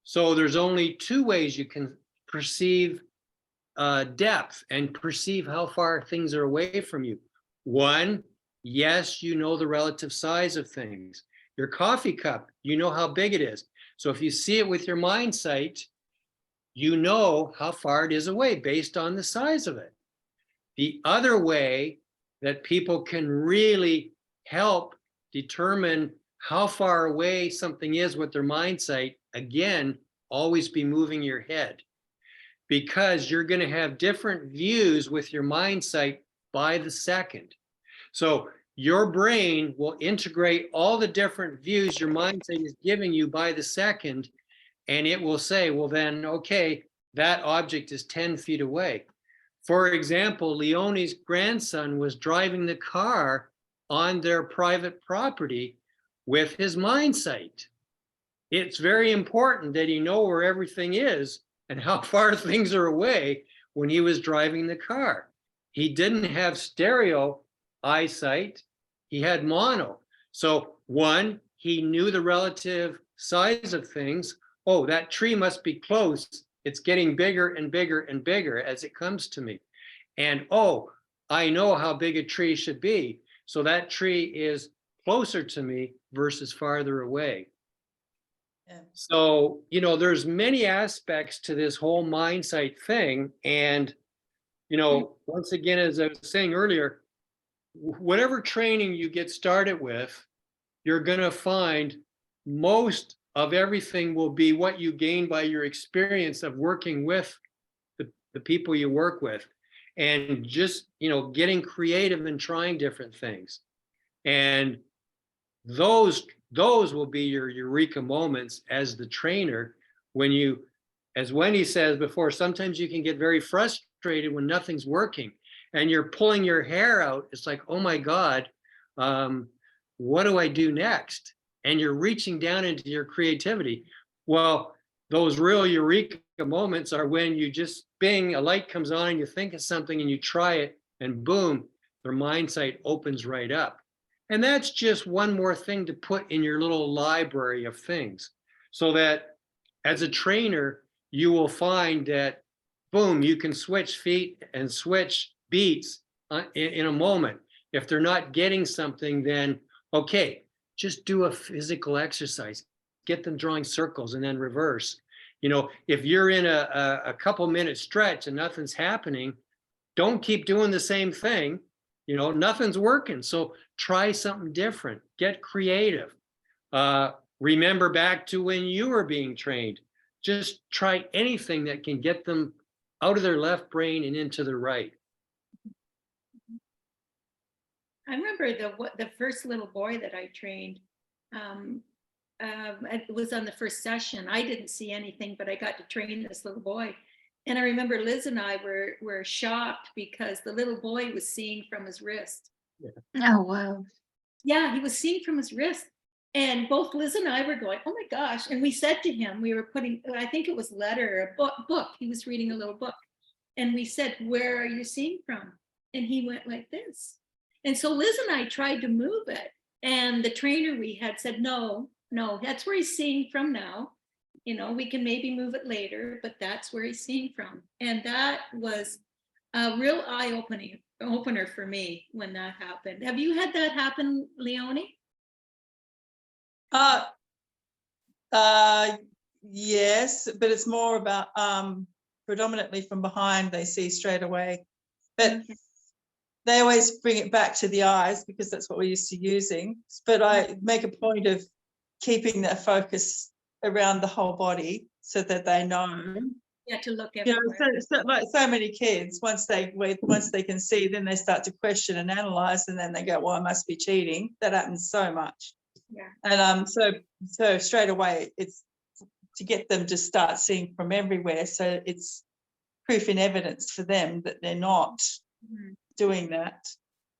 so there's only 2 ways you can perceive depth and perceive how far things are away from you. 1, yes, you know the relative size of things. Your coffee cup, you know how big it is. So if you see it with your mind sight, you know how far it is away based on the size of it. The other way that people can really help determine how far away something is with their mind sight, again, always be moving your head, because you're going to have different views with your mind sight by the second. So your brain will integrate all the different views your mind sight is giving you by the second, and it will say, well then, okay, that object is 10 feet away. For example, Leonie's grandson was driving the car on their private property with his mind sight. It's very important that he know where everything is and how far things are away when he was driving the car. He didn't have stereo eyesight, he had mono. So 1, he knew the relative size of things. Oh, that tree must be close. It's getting bigger and bigger and bigger as it comes to me. And oh, I know how big a tree should be. So that tree is closer to me versus farther away. Yeah. So, there's many aspects to this whole mind sight thing. And, once again, as I was saying earlier, whatever training you get started with, you're going to find most of everything will be what you gain by your experience of working with the people you work with, and just, you know, getting creative and trying different things. And those will be your eureka moments as the trainer, when you, as Wendy says before, sometimes you can get very frustrated when nothing's working and you're pulling your hair out. It's like, oh my God, what do I do next? And you're reaching down into your creativity. Well, those real eureka moments are when you just, bing, a light comes on and you think of something and you try it, and boom, their mind sight opens right up. And that's just one more thing to put in your little library of things, so that as a trainer, you will find that, boom, you can switch feet and switch beats in a moment. If they're not getting something, then, okay, just do a physical exercise. Get them drawing circles and then reverse. You know, if you're in a couple minute stretch and nothing's happening, don't keep doing the same thing. You know, nothing's working. So try something different. Get creative. Remember back to when you were being trained. Just try anything that can get them out of their left brain and into the right. I remember the first little boy that I trained. It was on the first session. I didn't see anything, but I got to train this little boy. And I remember Liz and I were shocked because the little boy was seeing from his wrist. Yeah. Oh, wow. Yeah, he was seeing from his wrist. And both Liz and I were going, oh my gosh. And we said to him, we were putting, I think it was letter, a book. He was reading a little book. And we said, where are you seeing from? And he went like this. And so Liz and I tried to move it. And the trainer we had said, no, that's where he's seeing from now. You know, we can maybe move it later, but that's where he's seeing from. And that was a real eye-opener for me when that happened. Have you had that happen, Leonie? Yes, but it's more about predominantly from behind, they see straight away. But they always bring it back to the eyes because that's what we're used to using. But I make a point of keeping that focus around the whole body so that they know. Yeah, to look everywhere. You know, like so many kids, once they can see, then they start to question and analyze, and then they go, well, I must be cheating. That happens so much. Yeah. And so straight away, it's to get them to start seeing from everywhere. So it's proof and evidence for them that they're not doing that,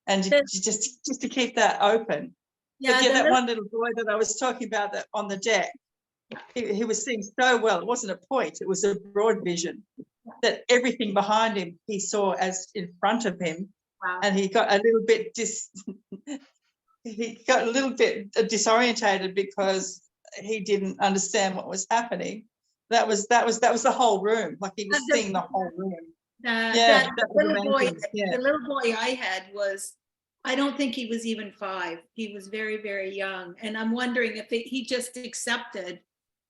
and just to keep that open. Yeah, that one little boy that I was talking about that on the deck, he was seeing so well. It wasn't a point; it was a broad vision. That everything behind him he saw as in front of him, and he got a little bit disorientated because he didn't understand what was happening. That was the whole room. Like he was seeing the whole room. The little boy I had was, I don't think he was even 5. He was very, very young. And I'm wondering if he just accepted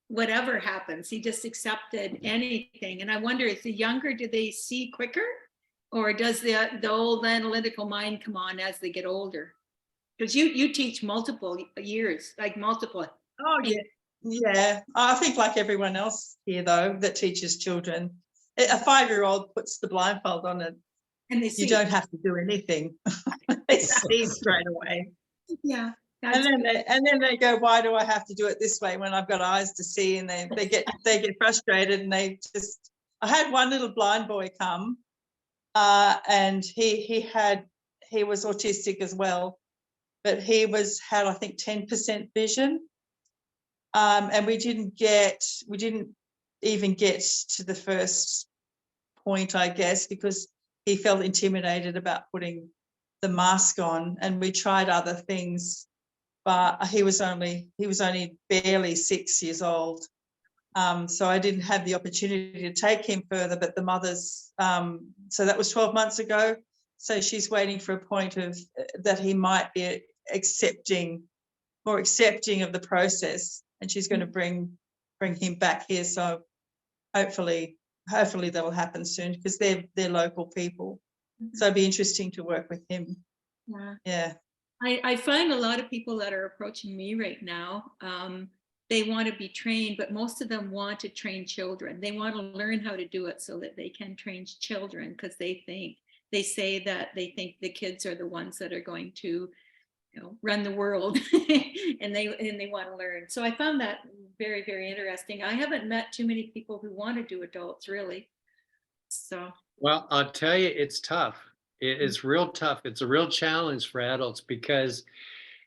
whatever happens. He just accepted anything. And I wonder if the younger, do they see quicker? Or does the old analytical mind come on as they get older? Because you teach multiple years, like multiple. Oh, yeah. Yeah. I think like everyone else here, though, that teaches children, a 5-year-old puts the blindfold on it and you don't have to do anything. They see straight away. Yeah. And then they go, why do I have to do it this way when I've got eyes to see? And they get frustrated, and I had one little blind boy come, and he was autistic as well, but he had I think 10% vision, and we didn't even get to the first point, I guess, because he felt intimidated about putting the mask on, and we tried other things. But he was only barely 6 years old, so I didn't have the opportunity to take him further. But the mother's, so that was 12 months ago. So she's waiting for a point of that he might be more accepting of the process, and she's going to bring him back here. So hopefully that will happen soon because they're local people. So it'd be interesting to work with him. Yeah. I find a lot of people that are approaching me right now, they want to be trained, but most of them want to train children. They want to learn how to do it so that they can train children, because they say that they think the kids are the ones that are going to, run the world, and they want to learn. So I found that very, very interesting. I haven't met too many people who want to do adults, really. So. Well, I'll tell you, it's tough. It's real tough. It's a real challenge for adults because,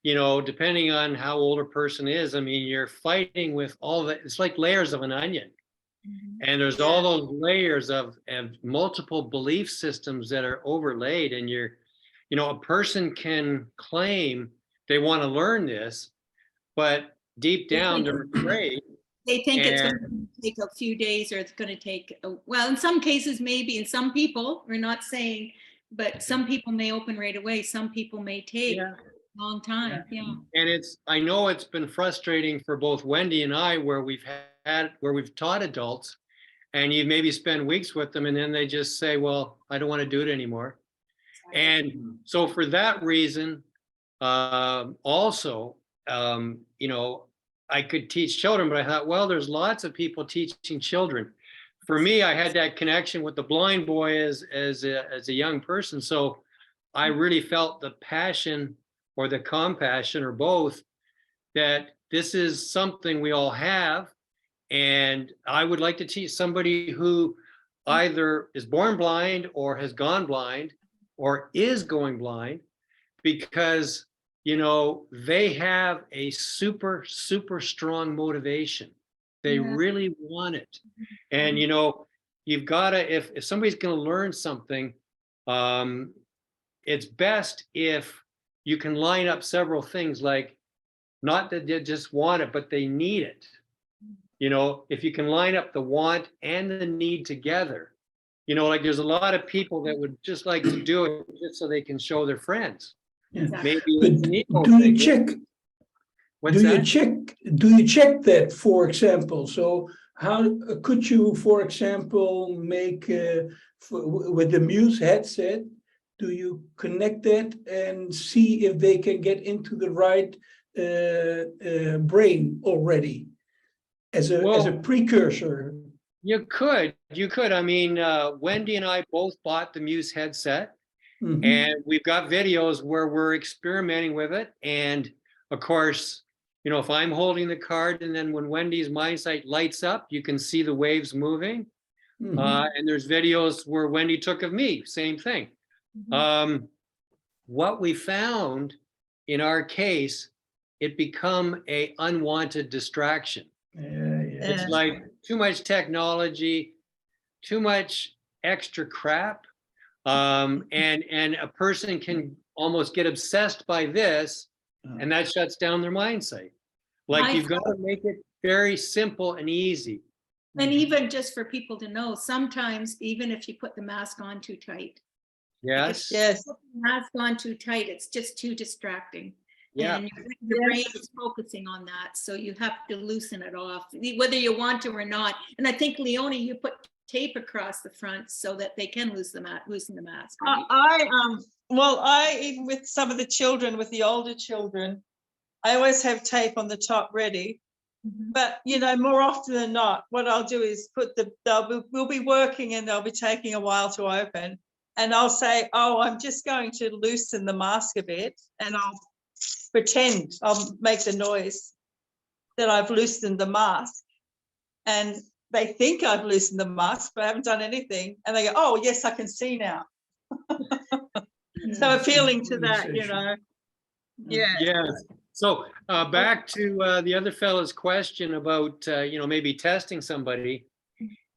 depending on how old a person is, I mean, you're fighting with all that. It's like layers of an onion. And there's all those layers of multiple belief systems that are overlaid. And a person can claim they want to learn this, but deep down they're afraid. They think it's going to take a few days, or it's going to take, well, in some cases, maybe. In some people, we're not saying, but some people may open right away. Some people may take a long time. Yeah. And I know it's been frustrating for both Wendy and I, where we've taught adults, and you maybe spend weeks with them, and then they just say, well, I don't want to do it anymore. And so for that reason, also, I could teach children, but I thought, well, there's lots of people teaching children. For me, I had that connection with the blind boy as a young person. So I really felt the passion or the compassion, or both, that this is something we all have. And I would like to teach somebody who either is born blind or has gone blind or is going blind, because they have a super, super strong motivation. They really want it. And, you've got to, if somebody's going to learn something, it's best if you can line up several things, like not that they just want it, but they need it. If you can line up the want and the need together, like there's a lot of people that would just like to do it just so they can show their friends. Exactly. Maybe do you check? What's do that? you check that, for example? So how could you, for example, make with the Muse headset? Do you connect that and see if they can get into the right brain already as a precursor? You could. I mean, Wendy and I both bought the Muse headset. Mm-hmm. And we've got videos where we're experimenting with it. And of course, if I'm holding the card, and then when Wendy's mind sight lights up, you can see the waves moving. Mm-hmm. And there's videos where Wendy took of me, same thing. Mm-hmm. What we found in our case, it become a unwanted distraction. It's like too much technology, too much extra crap. And a person can almost get obsessed by this, and that shuts down their mind sight. Like, you've got to make it very simple and easy. And even just for people to know, sometimes even if you put the mask on too tight. Yes. Yes. Put the mask on too tight, it's just too distracting. Yeah. And your brain is focusing on that, so you have to loosen it off, whether you want to or not. And I think, Leonie, you put tape across the front so that they can loosen the mask. Right? I even with some of the children, with the older children, I always have tape on the top ready. Mm-hmm. But more often than not, what I'll do is we'll be working and they'll be taking a while to open, and I'll say, oh, I'm just going to loosen the mask a bit, and I'll make the noise that I've loosened the mask, and they think I've loosened the mask, but I haven't done anything. And they go, oh, yes, I can see now. So appealing to that, Yeah. Yeah. So back to the other fellow's question about, maybe testing somebody.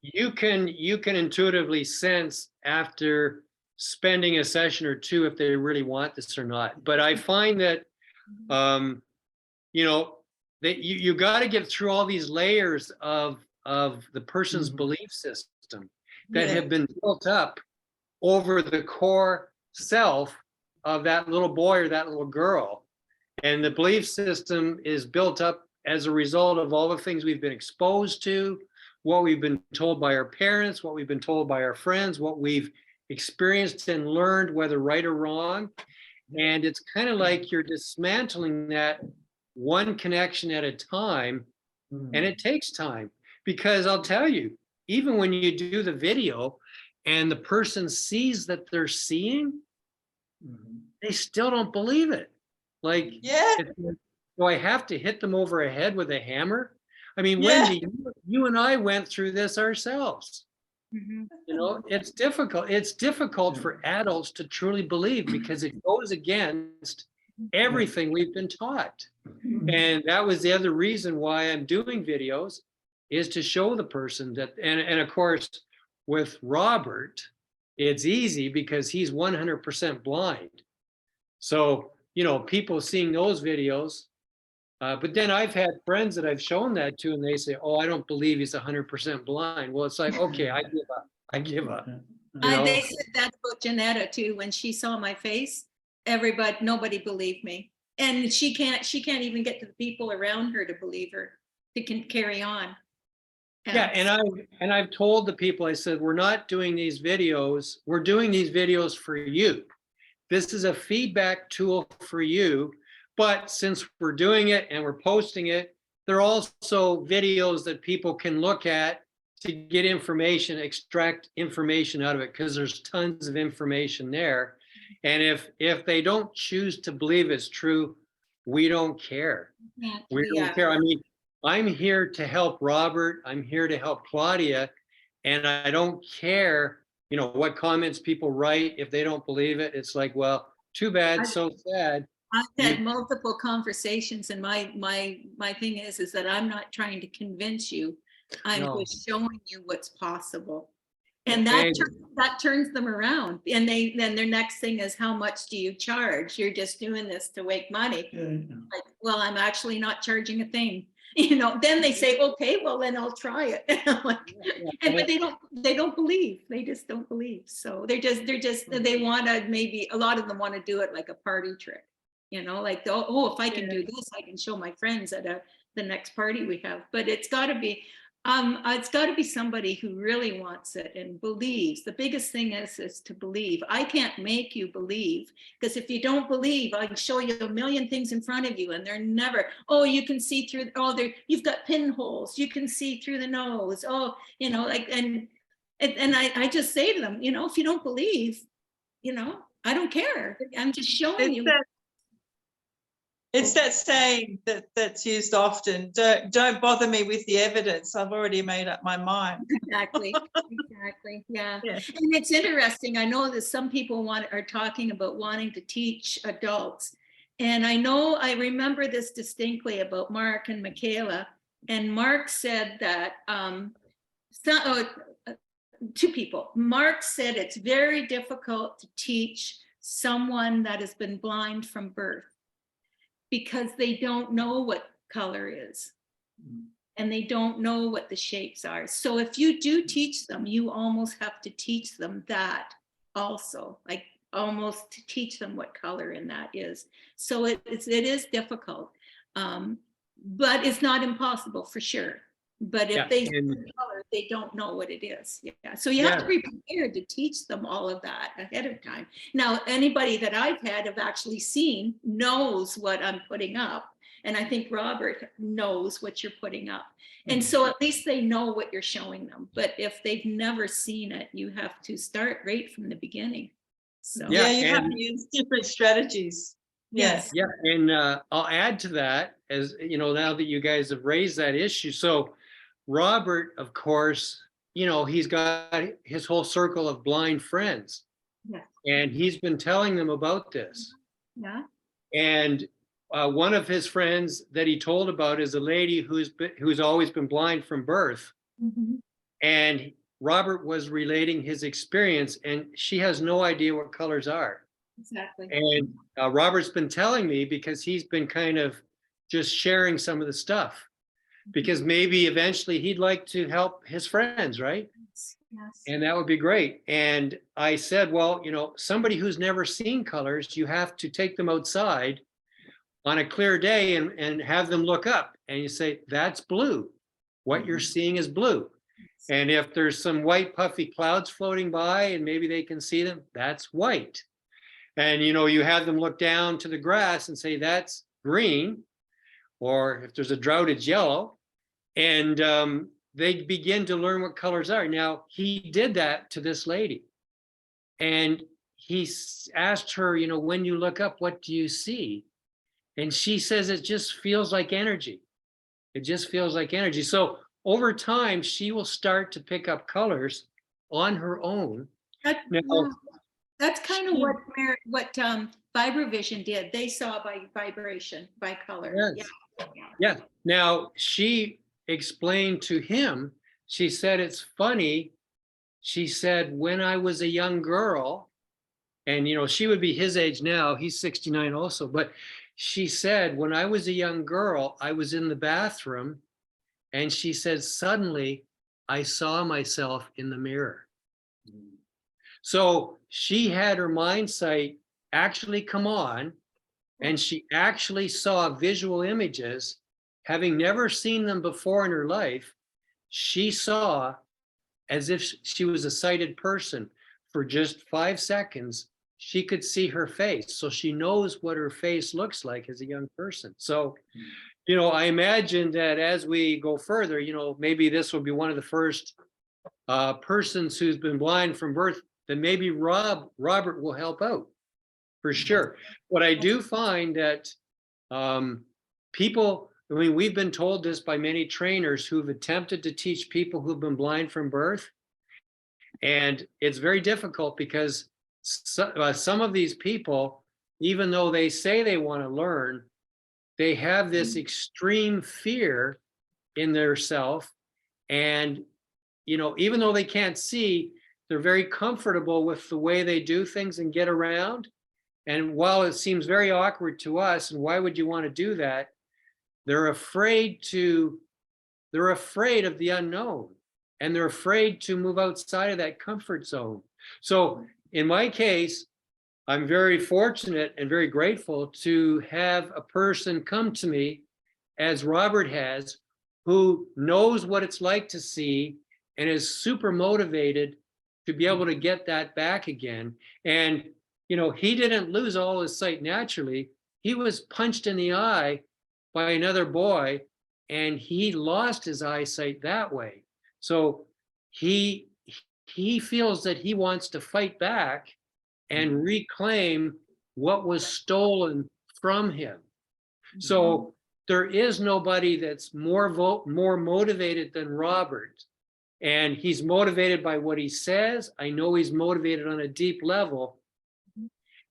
You can intuitively sense after spending a session or two if they really want this or not. But I find that, that you got to get through all these layers of the person's belief system that have been built up over the core self of that little boy or that little girl. And the belief system is built up as a result of all the things we've been exposed to, what we've been told by our parents, what we've been told by our friends, what we've experienced and learned, whether right or wrong. And it's kind of like you're dismantling that one connection at a time. And it takes time, because I'll tell you, even when you do the video and the person sees that they're seeing, they still don't believe it. Like, Yeah. do I have to hit them over a head with a hammer? I mean, Yeah. Wendy, you and I went through this ourselves. Mhm. You know, it's difficult. It's difficult for adults to truly believe, because it goes against everything we've been taught. And that was the other reason why I'm doing videos, is to show the person that, and of course, with Robert, it's easy because he's 100% blind. So, you know, people seeing those videos, but then I've had friends that I've shown that to, and they say, oh, I don't believe he's 100% blind. Well, it's like, okay, I give up. I give up. You know? They said that about Janetta too. When she saw my face, nobody believed me. And she can't even get to the people around her to believe her, to can carry on. Yeah, and I've told the people, I said, we're not doing these videos. We're doing these videos for you. This is a feedback tool for you. But since we're doing it and we're posting it, they're also videos that people can look at to get information, extract information out of it, because there's tons of information there. And if they don't choose to believe it's true, we don't care. We don't care. I mean, I'm here to help Robert. I'm here to help Claudia. And I don't care, you know, what comments people write. If they don't believe it, it's like, well, too bad, so sad. I've had multiple conversations, and my thing is that I'm not trying to convince you. I'm just showing you what's possible. And that turns them around. And then their next thing is, how much do you charge? You're just doing this to make money. Like, well, I'm actually not charging a thing. You know, then they say, okay, well, then I'll try it. But they don't believe. They just don't believe. So they want to, maybe a lot of them want to do it like a party trick. You know, like, oh, if I can do this, I can show my friends at the next party we have. But it's got to be somebody who really wants it and believes. The biggest thing is to believe. I can't make you believe, because if you don't believe, I can show you a million things in front of you, and they're never, oh, you can see through, you've got pinholes, you can see through the nose, oh, you know, like, and I just say to them, you know, if you don't believe, you know, I don't care. I'm just showing you. It's that saying that's used often. Don't bother me with the evidence. I've already made up my mind. Exactly. Yeah. And it's interesting. I know that some people are talking about wanting to teach adults. And I remember this distinctly about Mark and Michaela. And Mark said that two people. Mark said it's very difficult to teach someone that has been blind from birth, because they don't know what color is, and they don't know what the shapes are. So if you do teach them, you almost have to teach them that also, like almost to teach them what color in that is. So it is difficult, but it's not impossible for sure. But if they see the color, they don't know what it is. Yeah. So you have to be prepared to teach them all of that ahead of time. Now, anybody that I've had have actually seen knows what I'm putting up. And I think Robert knows what you're putting up. And so at least they know what you're showing them. But if they've never seen it, you have to start right from the beginning. So you have to use different strategies. Yes. Yeah, and I'll add to that, as you know, now that you guys have raised that issue. So Robert, of course, you know, he's got his whole circle of blind friends. Yeah. And he's been telling them about this. Yeah. And one of his friends that he told about is a lady who's always been blind from birth. And Robert was relating his experience, and she has no idea what colors are. Exactly. And Robert's been telling me, because he's been kind of just sharing some of the stuff, because maybe eventually he'd like to help his friends, right? Yes. And that would be great. And I said, well, you know, somebody who's never seen colors, you have to take them outside on a clear day and have them look up, and you say, that's blue. What you're seeing is blue. And if there's some white puffy clouds floating by and maybe they can see them, that's white. And, you have them look down to the grass and say, that's green. Or if there's a drought, it's yellow. And they begin to learn what colors are. Now, he did that to this lady. And he asked her, when you look up, what do you see? And she says, it just feels like energy. It just feels like energy. So over time, she will start to pick up colors on her own. That's kind of what Vibrovision did. They saw by vibration, by color. Yes. Yeah. Now, she explained to him, she said, it's funny. She said, when I was a young girl, and, she would be his age now, he's 69 also, but she said, when I was a young girl, I was in the bathroom, and she said, suddenly I saw myself in the mirror. So she had her mind sight actually come on, and she actually saw visual images, having never seen them before in her life. She saw as if she was a sighted person. For just 5 seconds, she could see her face. So she knows what her face looks like as a young person. So, I imagine that as we go further, maybe this will be one of the first persons who's been blind from birth, then maybe Robert will help out for sure. But I do find that people, we've been told this by many trainers who've attempted to teach people who've been blind from birth. And it's very difficult because some of these people, even though they say they want to learn, they have this extreme fear in their self. And, even though they can't see, they're very comfortable with the way they do things and get around. And while it seems very awkward to us, and why would you want to do that? They're afraid of the unknown, and they're afraid to move outside of that comfort zone. So in my case, I'm very fortunate and very grateful to have a person come to me, as Robert has, who knows what it's like to see and is super motivated to be able to get that back again. And, he didn't lose all his sight naturally. He was punched in the eye by another boy, and he lost his eyesight that way. So he feels that he wants to fight back and reclaim what was stolen from him. So there is nobody that's more motivated than Robert. And he's motivated by what he says. I know he's motivated on a deep level.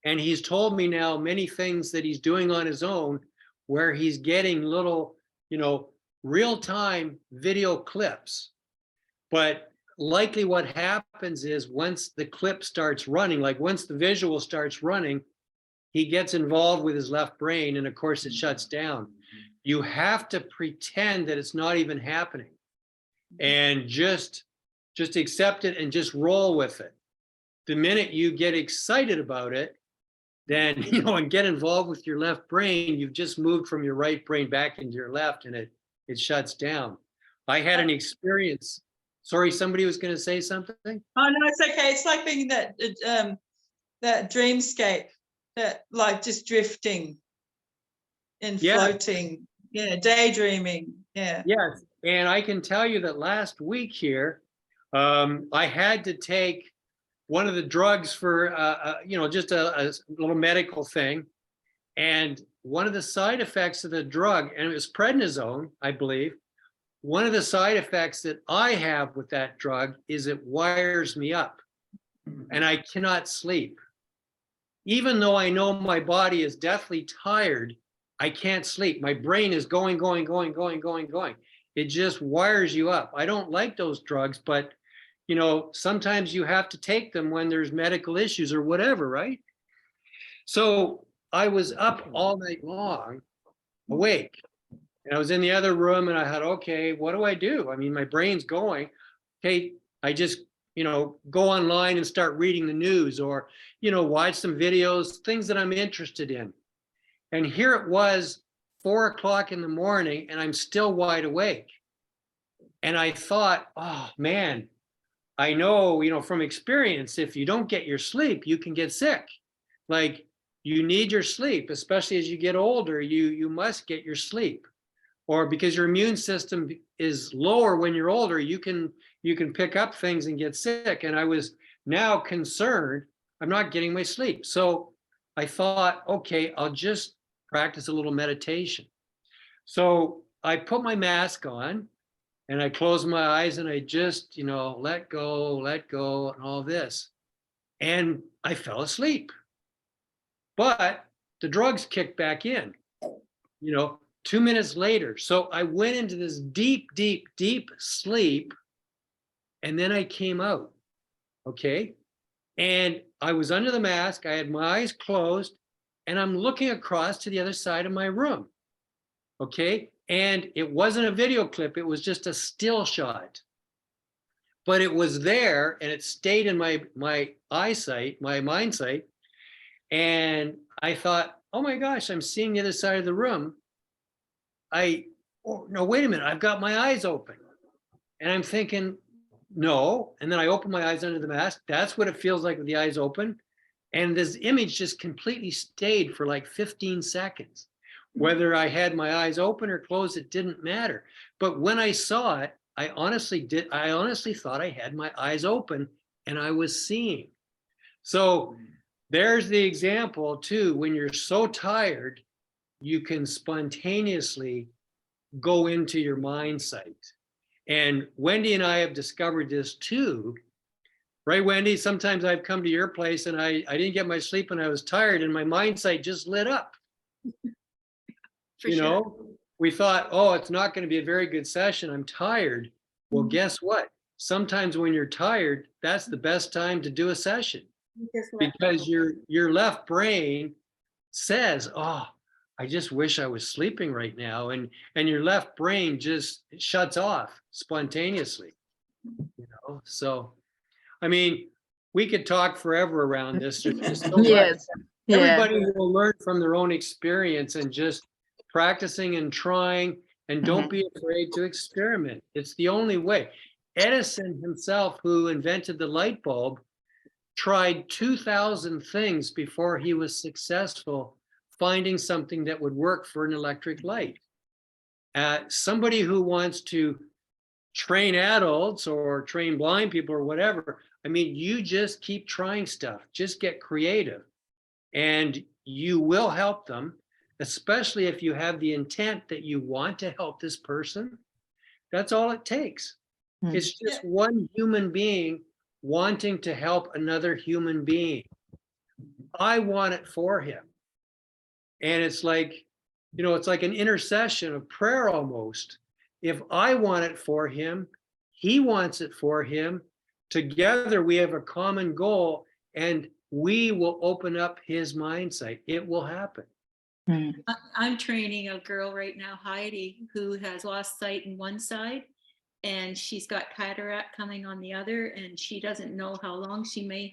And he's told me now many things that he's doing on his own, where he's getting little, real-time video clips. But likely what happens is once the clip starts running, like once the visual starts running, he gets involved with his left brain, and of course it shuts down. You have to pretend that it's not even happening, and just accept it and just roll with it. The minute you get excited about it, then, and get involved with your left brain, you've just moved from your right brain back into your left, and it shuts down. I had an experience. Sorry, somebody was going to say something? Oh, no, it's okay. It's like being that dreamscape, that like just drifting and floating. Yeah, daydreaming. Yeah. Yes. And I can tell you that last week here, I had to take one of the drugs for, just a little medical thing. And one of the side effects of the drug, and it was prednisone, I believe, one of the side effects that I have with that drug is it wires me up and I cannot sleep. Even though I know my body is deathly tired, I can't sleep. My brain is going. It just wires you up. I don't like those drugs, but sometimes you have to take them when there's medical issues or whatever, right? So I was up all night long, awake. And I was in the other room and I thought, okay, what do I do? I mean, my brain's going. Okay, I just, go online and start reading the news or, watch some videos, things that I'm interested in. And here it was 4 o'clock in the morning and I'm still wide awake. And I thought, oh man, I know, from experience, if you don't get your sleep, you can get sick. like you need your sleep, especially as you get older, you must get your sleep. Or because your immune system is lower when you're older, you can pick up things and get sick. And I was now concerned, I'm not getting my sleep. So I thought, okay, I'll just practice a little meditation. So I put my mask on and I closed my eyes and I just, let go, and all this. And I fell asleep. But the drugs kicked back in, 2 minutes later. So I went into this deep, deep, deep sleep. And then I came out. Okay. And I was under the mask. I had my eyes closed and I'm looking across to the other side of my room. Okay. And it wasn't a video clip. It was just a still shot. But it was there and it stayed in my eyesight, my mind sight. And I thought, oh my gosh, I'm seeing the other side of the room. No, wait a minute, I've got my eyes open. And I'm thinking, no. And then I open my eyes under the mask. That's what it feels like with the eyes open. And this image just completely stayed for like 15 seconds. Whether I had my eyes open or closed, it didn't matter. But when I saw it, I honestly thought I had my eyes open and I was seeing. So there's the example too. When you're so tired, you can spontaneously go into your mind sight. And Wendy and I have discovered this too. Right, Wendy? Sometimes I've come to your place and I didn't get my sleep and I was tired and my mind sight just lit up. We thought, oh, it's not going to be a very good session. I'm tired. Well, guess what? Sometimes when you're tired, that's the best time to do a session because your left brain says, oh, I just wish I was sleeping right now. And your left brain just shuts off spontaneously, So, I mean, we could talk forever around this. There's just so much. Everybody will learn from their own experience and just practicing and trying, and don't be afraid to experiment. It's the only way. Edison himself, who invented the light bulb, tried 2,000 things before he was successful finding something that would work for an electric light. Somebody who wants to train adults or train blind people or whatever, I mean, you just keep trying stuff, just get creative, and you will help them, especially if you have the intent that you want to help this person. That's all it takes. It's just one human being wanting to help another human being. I want it for him. And it's like, it's like an intercession of prayer almost. If I want it for him, he wants it for him. Together we have a common goal and we will open up his mindset. It will happen. I'm training a girl right now, Heidi, who has lost sight in one side and she's got cataract coming on the other, and she doesn't know how long she may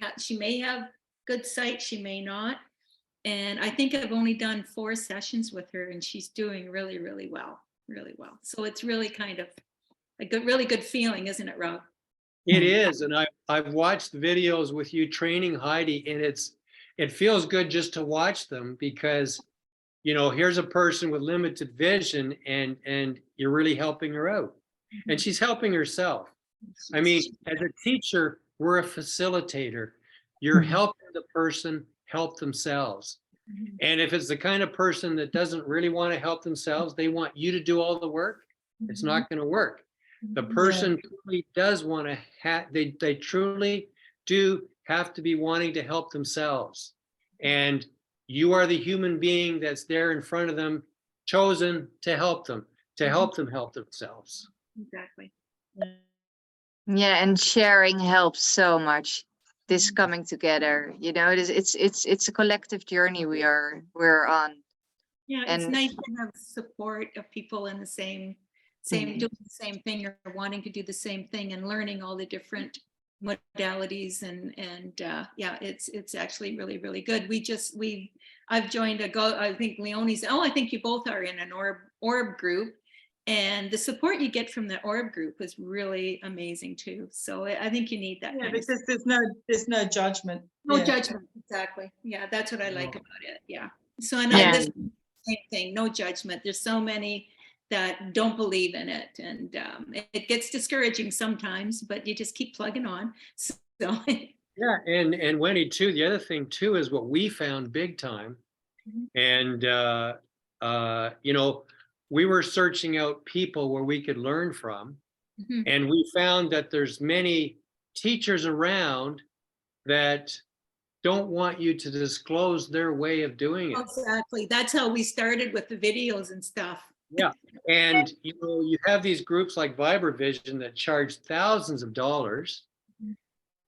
have good sight, she may not. And I think I've only done 4 sessions with her and she's doing really, really well, really well. So it's really kind of a really good feeling, isn't it, Rob? It is. And I've watched the videos with you training Heidi, and it feels good just to watch them because, here's a person with limited vision and you're really helping her out. And she's helping herself. I mean, as a teacher, we're a facilitator. You're helping the person help themselves. And if it's the kind of person that doesn't really want to help themselves, they want you to do all the work, it's not going to work. The person truly does want to they truly do have to be wanting to help themselves. And you are the human being that's there in front of them, chosen to help them help themselves. Exactly. Yeah, and sharing helps so much. This coming together, it's a collective journey we're on. Yeah, it's nice to have support of people in the same doing the same thing or wanting to do the same thing and learning all the different modalities and it's actually really, really good. I've joined I think Leonie's, I think you both are in an orb group, and the support you get from the orb group is really amazing too. So I think you need that. Yeah, because there's no judgment. No judgment. Exactly. Yeah, that's what I like about it. Yeah. So and Yeah. this same thing, no judgment. There's so many that don't believe in it, and it gets discouraging sometimes, but you just keep plugging on. So Yeah, and Wendy too, the other thing too is what we found big time. And you know, we were searching out people where we could learn from, and we found that there's many teachers around that don't want you to disclose their way of doing it. exactly, that's how we started with the videos and stuff. Yeah, and you know, you have these groups like Vibravision that charge thousands of dollars,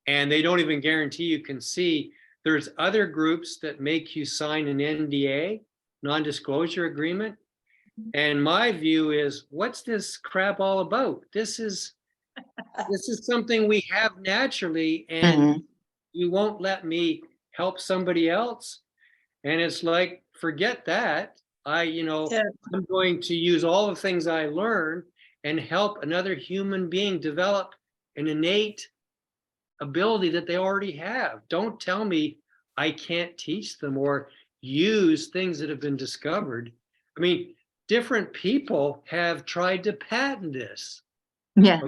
and they don't even guarantee you can see. There's other groups that make you sign an NDA, non-disclosure agreement. And my view is, what's this crap all about? This is something we have naturally, and you won't let me help somebody else. And it's like, forget that. I'm going to use all the things I learned and help another human being develop an innate ability that they already have. Don't tell me I can't teach them or use things that have been discovered. I mean, different people have tried to patent this. Yeah.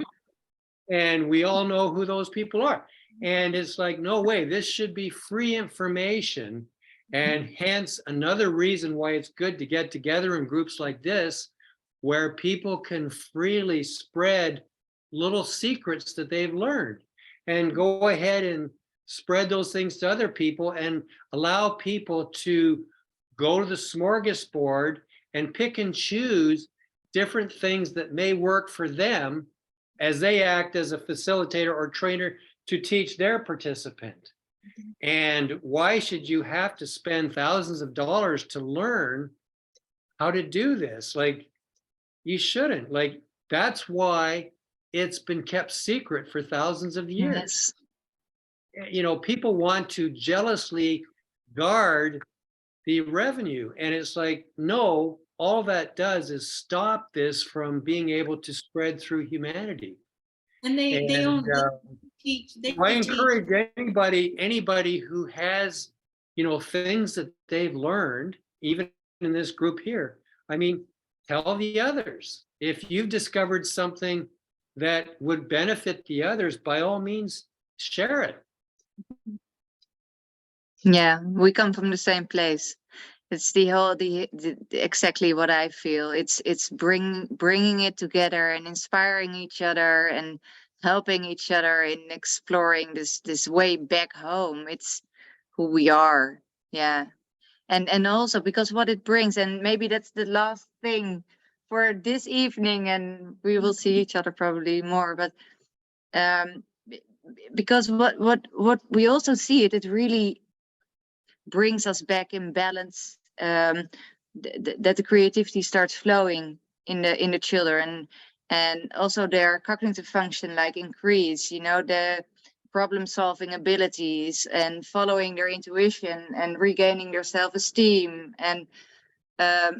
And we all know who those people are. And it's like, no way, this should be free information. And hence another reason why it's good to get together in groups like this, where people can freely spread little secrets that they've learned, and go ahead and spread those things to other people, and allow people to go to the smorgasbord and pick and choose different things that may work for them as they act as a facilitator or trainer to teach their participant. And why should you have to spend thousands of dollars to learn how to do this? Like, you shouldn't. Like, that's why it's been kept secret for thousands of years. Yes. You know, people want to jealously guard the revenue. And it's like, no, all that does is stop this from being able to spread through humanity. And they don't teach. I encourage anybody who has, you know, things that they've learned, even in this group here. I mean, tell the others. If you've discovered something that would benefit the others, by all means, share it. Yeah, we come from the same place. It's the exactly what I feel. It's bringing it together and inspiring each other and helping each other in exploring this way back home. It's who we are. Yeah. And also because what it brings, and maybe that's the last thing for this evening, and we will see each other probably more, but because what we also see it really brings us back in balance, that the creativity starts flowing in the children, and also their cognitive function like increase, you know, the problem solving abilities, and following their intuition, and regaining their self-esteem, and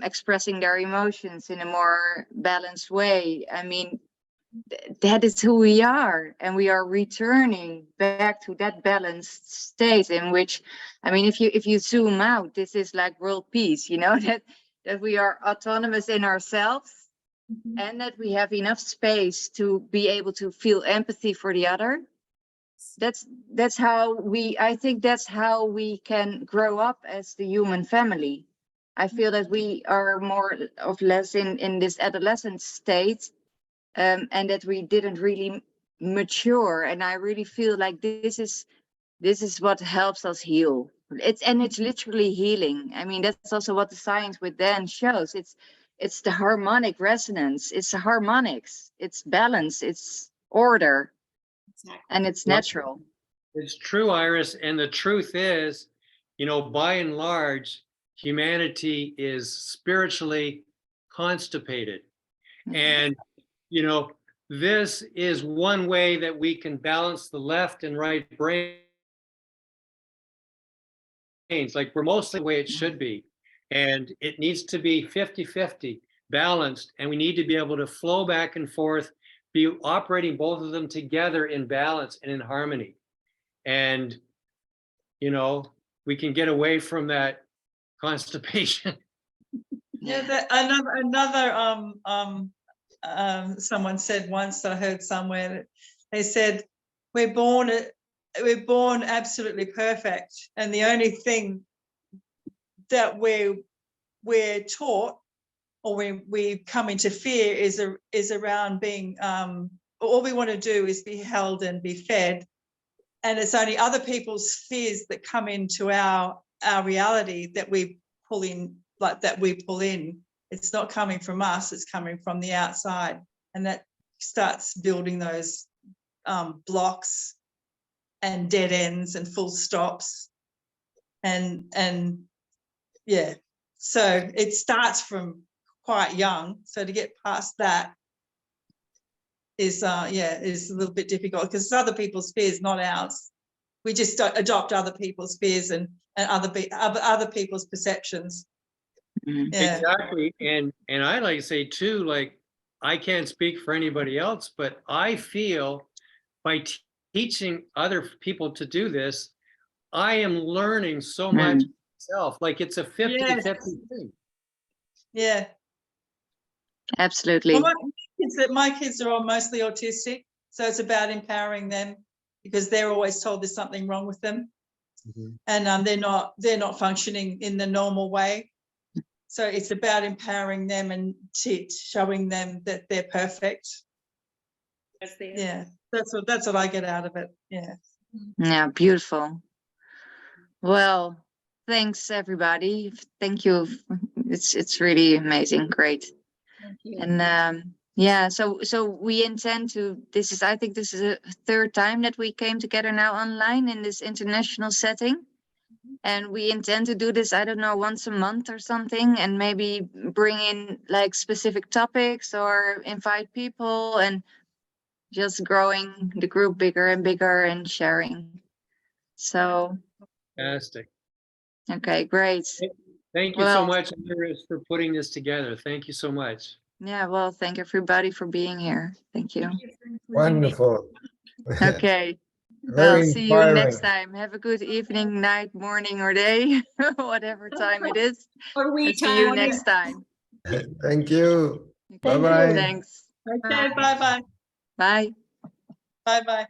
expressing their emotions in a more balanced way. I mean, that is who we are, and we are returning back to that balanced state in which, I mean, if you zoom out, this is like world peace, you know, that we are autonomous in ourselves, and that we have enough space to be able to feel empathy for the other. That's how I think that's how we can grow up as the human family. I feel that we are more or less in this adolescent state, and that we didn't really mature. And I really feel like this is what helps us heal. It's literally healing. I mean, that's also what the science with Dan shows. It's the harmonic resonance. It's the harmonics. It's balance. It's order. Exactly. And it's natural. It's true, Iris. And the truth is, you know, by and large, humanity is spiritually constipated. And, you know, this is one way that we can balance the left and right brains. Like, we're mostly the way it should be. And it needs to be 50-50 balanced. And we need to be able to flow back and forth, be operating both of them together in balance and in harmony. And, you know, we can get away from that constipation. Yeah, someone said once, I heard somewhere, that they said, we're born absolutely perfect, and the only thing that we're taught, or we come into fear, is around being, all we want to do is be held and be fed, and it's only other people's fears that come into our reality that we pull in. It's not coming from us, it's coming from the outside, and that starts building those blocks and dead ends and full stops, and yeah, so it starts from quite young, so to get past that is is a little bit difficult, because it's other people's fears, not ours. We just adopt other people's fears and other people's perceptions. Yeah. Exactly. And I like to say too, like, I can't speak for anybody else, but I feel by teaching other people to do this, I am learning so much myself. Like, it's a 50-50 thing. Yeah. Absolutely. Well, my kids are all mostly autistic, so it's about empowering them, because they're always told there's something wrong with them. And they're not functioning in the normal way. So it's about empowering them and showing them that they're perfect. Yeah, that's what I get out of it. Yeah. Yeah, beautiful. Well, thanks everybody. Thank you. It's really amazing. Great. Thank you. And yeah, so we intend to, I think this is a third time that we came together now online in this international setting. And we intend to do this, I don't know, once a month or something, and maybe bring in like specific topics or invite people, and just growing the group bigger and bigger and sharing. So, Fantastic. okay, great. Thank you so much, Iris, for putting this together. Thank you so much. Yeah, well, thank everybody for being here. Thank you. Wonderful. Okay. Very Well, see you next inspiring. time. Have a good evening, night, morning, or day, whatever time it is. Or we See you next time. Thank you. Okay, Bye-bye. thanks. Okay, bye-bye. Bye. Bye-bye.